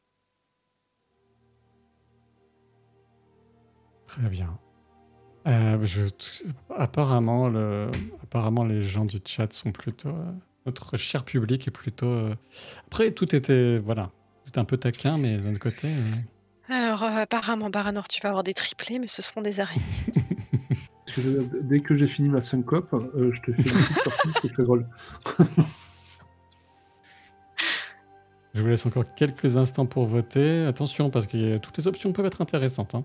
[SPEAKER 1] Très bien. Apparemment, les gens du chat sont plutôt... notre cher public est plutôt... Après, tout était... Voilà. C'était un peu taquin, mais d'un autre côté...
[SPEAKER 2] Alors, apparemment, Baranor, tu vas avoir des triplés, mais ce seront des araignées.
[SPEAKER 4] Dès que j'ai fini ma syncope, je te fais une petite partie de tes rôles.
[SPEAKER 1] Je vous laisse encore quelques instants pour voter. Attention, parce que toutes les options peuvent être intéressantes. Hein.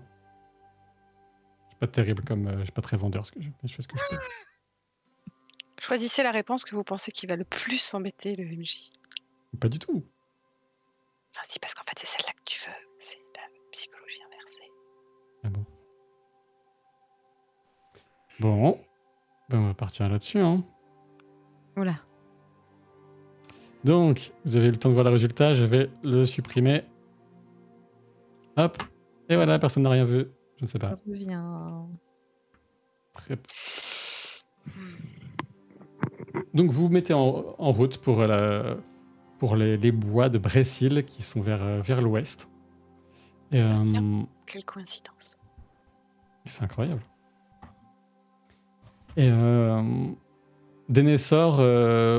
[SPEAKER 1] Je suis pas terrible comme... je suis pas très vendeur, mais je fais ce que je peux.
[SPEAKER 2] Choisissez la réponse que vous pensez qui va le plus embêter le MJ.
[SPEAKER 1] Pas du tout.
[SPEAKER 2] Enfin, si, parce qu'en fait, c'est celle-là que tu veux. C'est la psychologie inversée.
[SPEAKER 1] Ah bon. Bon. Ben, on va partir là-dessus. Hein.
[SPEAKER 3] Oula.
[SPEAKER 1] Donc, vous avez eu le temps de voir le résultat. Je vais le supprimer. Hop. Et voilà, personne n'a rien vu. Je ne sais pas.
[SPEAKER 3] Je reviens.
[SPEAKER 1] Très... Donc, vous vous mettez en route pour les bois de Brésil qui sont vers l'ouest. Et,
[SPEAKER 2] Quelle coïncidence.
[SPEAKER 1] c'est incroyable. Et Denessor,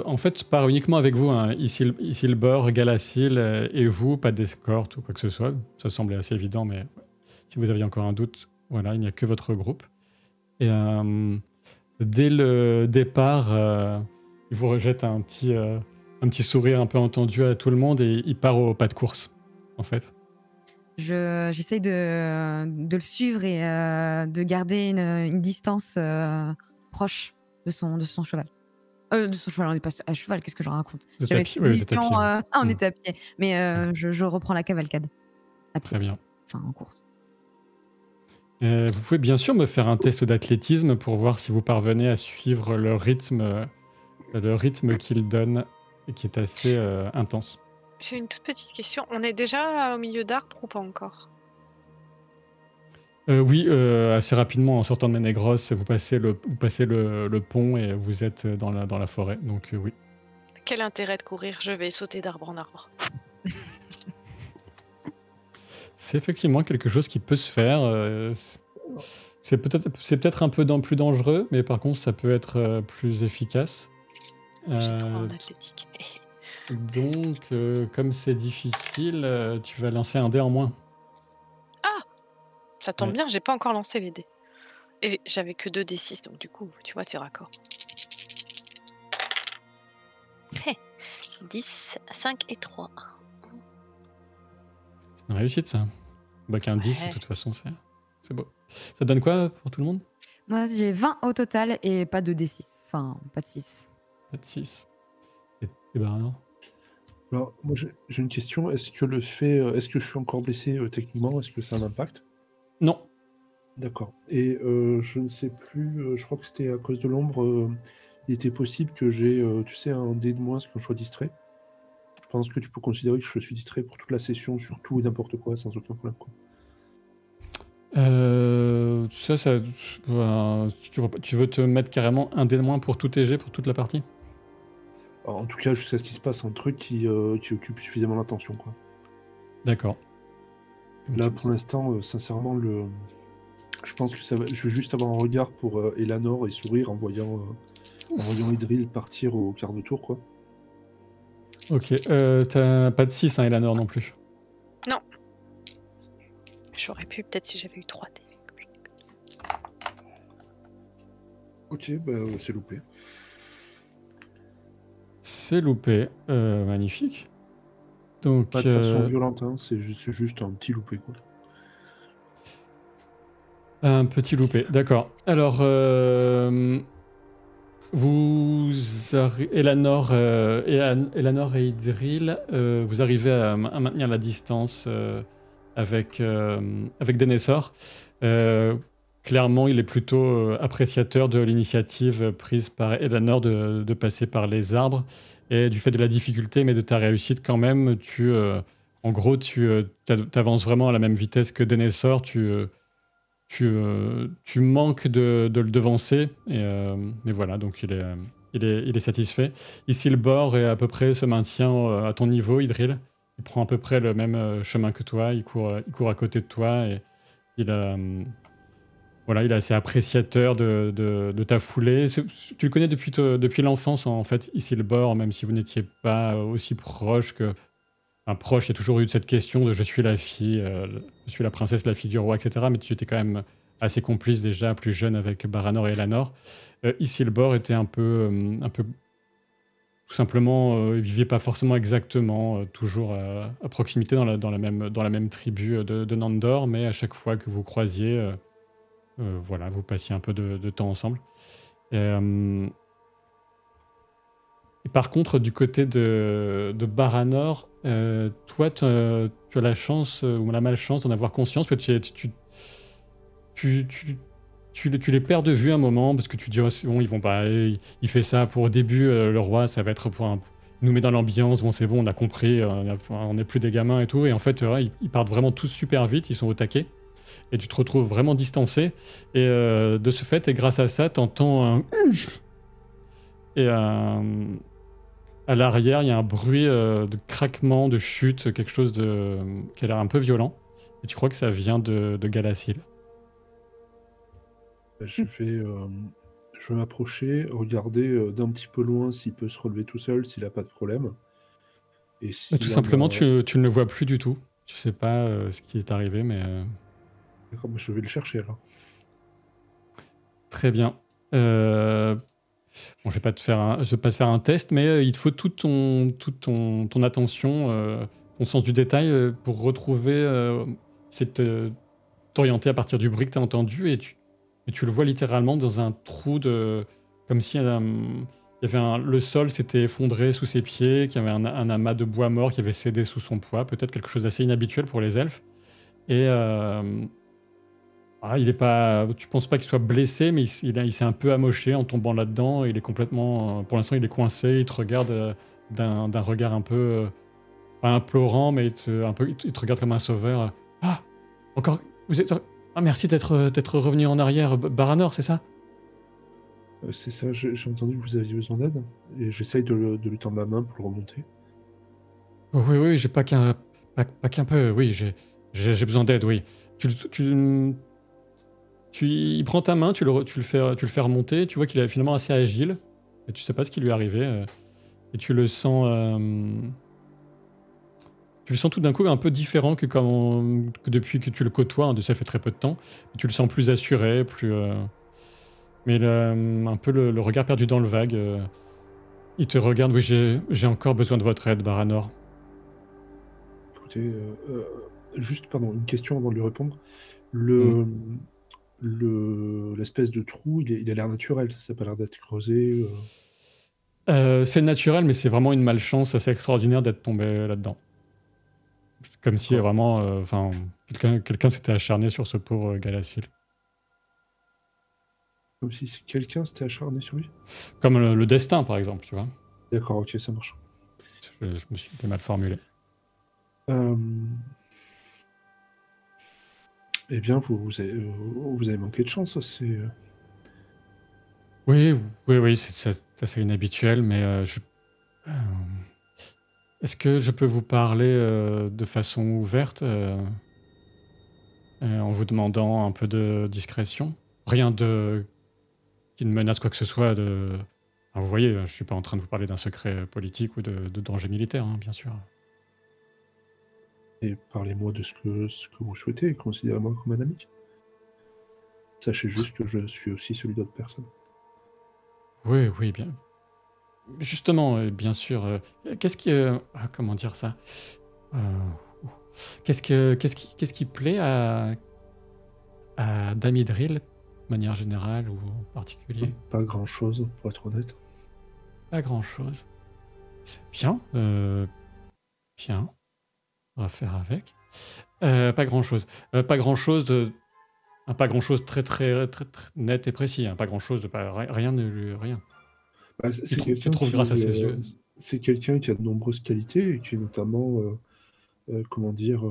[SPEAKER 1] en fait, part uniquement avec vous. Hein. Isilbor, Galassil et vous, pas d'escorte ou quoi que ce soit. Ça semblait assez évident, mais si vous aviez encore un doute, voilà, il n'y a que votre groupe. Et dès le départ, il vous rejette un petit sourire un peu entendu à tout le monde et il part au pas de course, en fait.
[SPEAKER 3] J'essaye de le suivre et de garder une distance proche de son cheval. De son cheval, on n'est pas à cheval, qu'est-ce que je raconte?
[SPEAKER 1] Vous êtes à pied, oui, vous êtes à pied.
[SPEAKER 3] On est à pied, mais je reprends la cavalcade. À pied.
[SPEAKER 1] Très bien.
[SPEAKER 3] Enfin, en course.
[SPEAKER 1] Vous pouvez bien sûr me faire un test d'athlétisme pour voir si vous parvenez à suivre le rythme qu'il donne et qui est assez intense.
[SPEAKER 2] J'ai une toute petite question. On est déjà au milieu d'arbres ou pas encore?
[SPEAKER 1] Oui, assez rapidement, en sortant de Ménégros, vous passez le pont et vous êtes dans la forêt, donc oui.
[SPEAKER 2] Quel intérêt de courir? Je vais sauter d'arbre en arbre.
[SPEAKER 1] C'est effectivement quelque chose qui peut se faire. C'est peut-être un peu plus dangereux, mais par contre, ça peut être plus efficace.
[SPEAKER 2] J'ai 3 en athlétique.
[SPEAKER 1] Donc, comme c'est difficile, tu vas lancer un dé en moins.
[SPEAKER 2] Ah! Ça tombe
[SPEAKER 1] Ouais.
[SPEAKER 2] bien, j'ai pas encore lancé les dés. Et j'avais que 2 D6, donc du coup, tu vois, t'es raccord. 10, 5 et 3.
[SPEAKER 1] C'est une réussite, ça. Bah, qu'un 10, de
[SPEAKER 2] Ouais.
[SPEAKER 1] toute façon, c'est beau. Ça donne quoi pour tout le monde?
[SPEAKER 3] Moi, j'ai 20 au total et pas de D6. Enfin, pas de 6.
[SPEAKER 1] Pas de 6. Et bah non.
[SPEAKER 4] Alors, moi, j'ai une question. Est-ce que je suis encore blessé techniquement? Est-ce que ça a un impact?
[SPEAKER 1] Non.
[SPEAKER 4] D'accord. Et je ne sais plus, je crois que c'était à cause de l'ombre, il était possible que j'ai, tu sais, un dé de moins quand je sois distrait. pense que tu peux considérer que je suis distrait pour toute la session sur tout et n'importe quoi sans aucun problème, quoi.
[SPEAKER 1] Tu veux te mettre carrément un dé de moins pour tout tes jets, pour toute la partie?
[SPEAKER 4] Alors, en tout cas, jusqu'à ce qu'il se passe un truc qui occupe suffisamment l'attention, quoi.
[SPEAKER 1] D'accord.
[SPEAKER 4] Là, pour l'instant, sincèrement, je pense que je vais juste avoir un regard pour Elanor et sourire en voyant Idril partir au quart de tour, quoi.
[SPEAKER 1] Ok, t'as pas de 6, hein, Elanor, non plus.
[SPEAKER 2] Non. J'aurais pu peut-être si j'avais eu 3 dés.
[SPEAKER 4] Ok, bah, c'est loupé.
[SPEAKER 1] C'est loupé, magnifique. Donc,
[SPEAKER 4] Pas de façon violente, hein, c'est juste un petit loupé, quoi.
[SPEAKER 1] un petit loupé, d'accord. Alors, Elanor et Idril, vous arrivez à maintenir la distance avec Denethor. Clairement, il est plutôt appréciateur de l'initiative prise par Elanor de passer par les arbres et du fait de la difficulté, mais de ta réussite quand même. En gros, tu avances vraiment à la même vitesse que Denethor. Tu manques de le devancer, mais voilà, donc il est satisfait. Ici, le bord est à peu près se maintient à ton niveau, Idril. Il prend à peu près le même chemin que toi, il court à côté de toi et il est assez appréciateur de ta foulée. Tu le connais depuis l'enfance, en fait, ici le bord, même si vous n'étiez pas aussi proche que... Enfin, proche, il y a toujours eu cette question de je suis la fille, je suis la princesse, la fille du roi, etc. Mais tu étais quand même assez complice déjà, plus jeune avec Baranor et Elanor. Ici le bord était un peu tout simplement, ils vivaient pas forcément exactement toujours à proximité dans la même tribu de Nandor, mais à chaque fois que vous croisiez, voilà, vous passiez un peu de temps ensemble. Et par contre, du côté de Baranor, toi, tu as la chance ou la malchance d'en avoir conscience, que tu les perds de vue un moment, parce que tu dis, oh, c'est bon, ils vont pas, il fait ça pour au début, le roi, ça va être il nous met dans l'ambiance, bon, c'est bon, on a compris, on n'est plus des gamins et tout, et en fait, ils partent vraiment tous super vite, ils sont au taquet, et tu te retrouves vraiment distancé, et de ce fait, et grâce à ça, t'entends un... Et à l'arrière, il y a un bruit de craquement, de chute, quelque chose qui a l'air un peu violent, et tu crois que ça vient de Galassil.
[SPEAKER 4] Je vais m'approcher, regarder d'un petit peu loin s'il peut se relever tout seul, s'il n'a pas de problème. Et
[SPEAKER 1] Tout simplement, tu ne le vois plus du tout. Tu sais pas ce qui est arrivé, mais...
[SPEAKER 4] D'accord, je vais le chercher alors.
[SPEAKER 1] Très bien. Bon, je vais pas te faire un test, mais il te faut toute ton attention, ton sens du détail pour retrouver t'orienter à partir du bruit que tu as entendu, et tu le vois littéralement dans un trou comme si le sol s'était effondré sous ses pieds, qu'il y avait un amas de bois mort qui avait cédé sous son poids, peut-être quelque chose d'assez inhabituel pour les elfes. Et tu penses pas qu'il soit blessé, mais il s'est un peu amoché en tombant là-dedans. Il est complètement, pour l'instant, il est coincé. Il te regarde d'un regard un peu pas implorant, mais il te regarde comme un sauveur. Ah, encore, vous êtes... Ah, merci d'être revenu en arrière, Baranor, c'est ça?
[SPEAKER 4] C'est ça, j'ai entendu que vous aviez besoin d'aide, et j'essaye de lui tendre la main pour le remonter.
[SPEAKER 1] Oh, oui, j'ai pas qu'un peu, oui, j'ai besoin d'aide, oui. Il prend ta main, tu le fais remonter, tu vois qu'il est finalement assez agile, et tu sais pas ce qui lui est arrivé, et tu le sens tout d'un coup un peu différent que depuis que tu le côtoies, hein, ça fait très peu de temps. Tu le sens plus assuré, mais un peu le regard perdu dans le vague. Il te regarde, oui, j'ai encore besoin de votre aide, Baranor.
[SPEAKER 4] Écoutez, juste, pardon, une question avant de lui répondre. L'espèce de trou, il a l'air naturel, ça n'a pas l'air d'être creusé.
[SPEAKER 1] C'est naturel, mais c'est vraiment une malchance assez extraordinaire d'être tombé là-dedans. Comme si vraiment, quelqu'un s'était acharné sur ce pauvre Galassil.
[SPEAKER 4] Comme si quelqu'un s'était acharné sur lui?
[SPEAKER 1] Comme le destin, par exemple, tu vois.
[SPEAKER 4] D'accord, ok, ça marche.
[SPEAKER 1] je me suis mal formulé.
[SPEAKER 4] Euh, Eh bien, vous avez manqué de chance.
[SPEAKER 1] Oui, c'est assez inhabituel, mais euh, est-ce que je peux vous parler de façon ouverte en vous demandant un peu de discrétion? Rien qui ne menace quoi que ce soit de... Ah, vous voyez, je suis pas en train de vous parler d'un secret politique ou de danger militaire, hein, bien sûr.
[SPEAKER 4] Et parlez-moi de ce que vous souhaitez. Considérez-moi comme un ami. Sachez juste que je suis aussi celui d'autres personnes.
[SPEAKER 1] Oui, bien. Justement, bien sûr. Qu'est-ce qui... comment dire ça? Euh, qu'est-ce qui plaît à Damidril, de manière générale ou en particulier?
[SPEAKER 4] Pas grand-chose, pour être honnête.
[SPEAKER 1] Pas grand-chose. C'est bien. Bien. On va faire avec. Pas grand-chose. Pas grand-chose de... pas grand-chose très net et précis. Hein. Pas grand-chose de... rien de lui... Rien.
[SPEAKER 4] Bah,
[SPEAKER 1] Il trouve grâce à ses yeux.
[SPEAKER 4] C'est quelqu'un qui a de nombreuses qualités et qui est notamment, comment dire,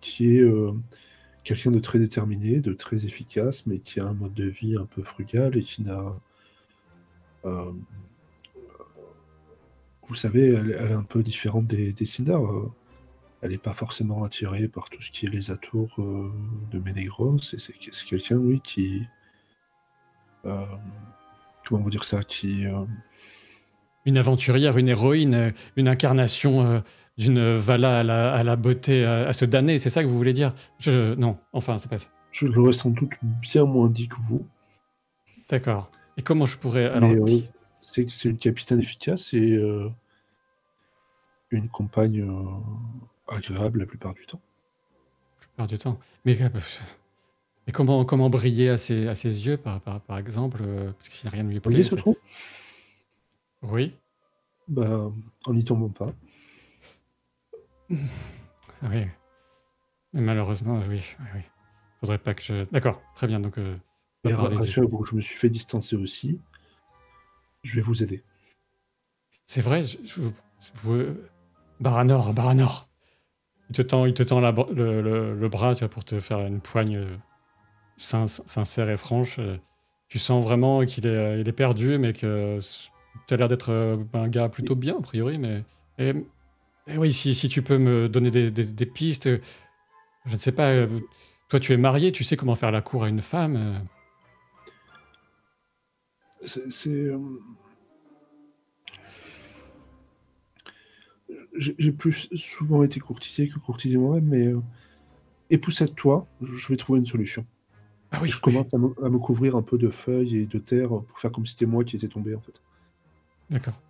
[SPEAKER 4] qui est quelqu'un de très déterminé, de très efficace, mais qui a un mode de vie un peu frugal et qui n'a... vous savez, elle est un peu différente des Sindar. Elle n'est pas forcément attirée par tout ce qui est les atours de Ménégros. Et c'est quelqu'un, oui, qui... comment vous dire ça, qui...
[SPEAKER 1] Une aventurière, une héroïne, une incarnation d'une Vala à la beauté à se damner, c'est ça que vous voulez dire? Non, enfin, c'est pas ça.
[SPEAKER 4] Je l'aurais sans doute bien moins dit que vous.
[SPEAKER 1] D'accord. Et comment je pourrais... Alors,
[SPEAKER 4] mais c'est une capitaine efficace et une compagne agréable la plupart du temps.
[SPEAKER 1] La plupart du temps. Mais comment briller à ses yeux, par exemple parce que si rien ne lui plaît...
[SPEAKER 4] Briller ce trou?
[SPEAKER 1] Oui.
[SPEAKER 4] Bah, en n'y tombant pas.
[SPEAKER 1] Oui. Mais malheureusement, oui. Faudrait pas que je... D'accord, très bien. Donc,
[SPEAKER 4] et rassurez-vous, je me suis fait distancer aussi. Je vais vous aider.
[SPEAKER 1] C'est vrai, Baranor. Il te tend le bras, tu vois, pour te faire une poigne sincère et franche. Tu sens vraiment qu'il est perdu, mais que tu as l'air d'être un gars plutôt bien, a priori. Mais et oui, si tu peux me donner des pistes, je ne sais pas. Toi, tu es marié, tu sais comment faire la cour à une femme.
[SPEAKER 4] J'ai plus souvent été courtisé que courtisé moi-même, mais époussette-toi, je vais trouver une solution.
[SPEAKER 1] Ah oui,
[SPEAKER 4] je commence à me couvrir un peu de feuilles et de terre pour faire comme si c'était moi qui étais tombé, en fait.
[SPEAKER 1] D'accord.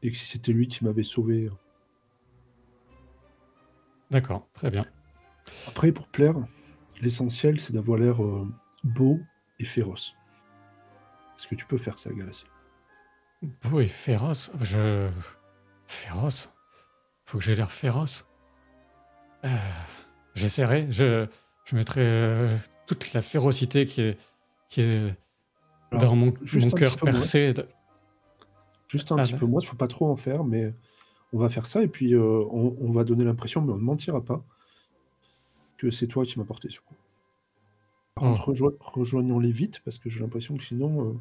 [SPEAKER 4] Et que si c'était lui qui m'avait sauvé.
[SPEAKER 1] D'accord, très bien.
[SPEAKER 4] Après, pour plaire, l'essentiel, c'est d'avoir l'air beau et féroce. Est-ce que tu peux faire ça, Galassi?
[SPEAKER 1] Beau et féroce? Féroce? Faut que j'ai l'air féroce. J'essaierai. Je mettrai toute la férocité qui est dans mon cœur percé.
[SPEAKER 4] Juste un petit peu moins, il ne faut pas trop en faire, mais on va faire ça et puis on va donner l'impression, mais on ne mentira pas, que c'est toi qui m'as porté secours. Par contre, rejoignons-les vite, parce que j'ai l'impression que sinon,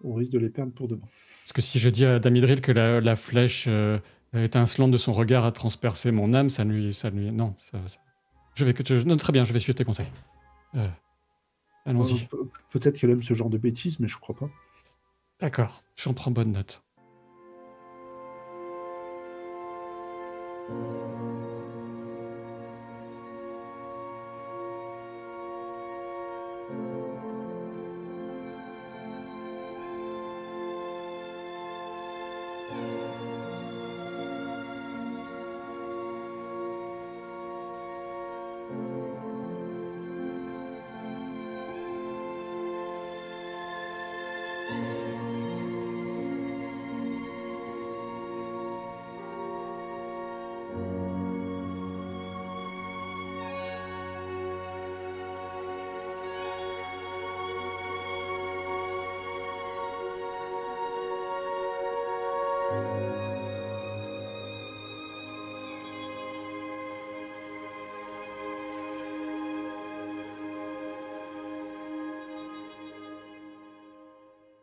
[SPEAKER 4] on risque de les perdre pour demain.
[SPEAKER 1] Parce que si je dis à Damidril que la flèche étincelante de son regard a transpercé mon âme, ça lui... Non, non, très bien, je vais suivre tes conseils. Allons-y.
[SPEAKER 4] Peut-être qu'elle aime ce genre de bêtises, mais je crois pas.
[SPEAKER 1] D'accord, j'en prends bonne note.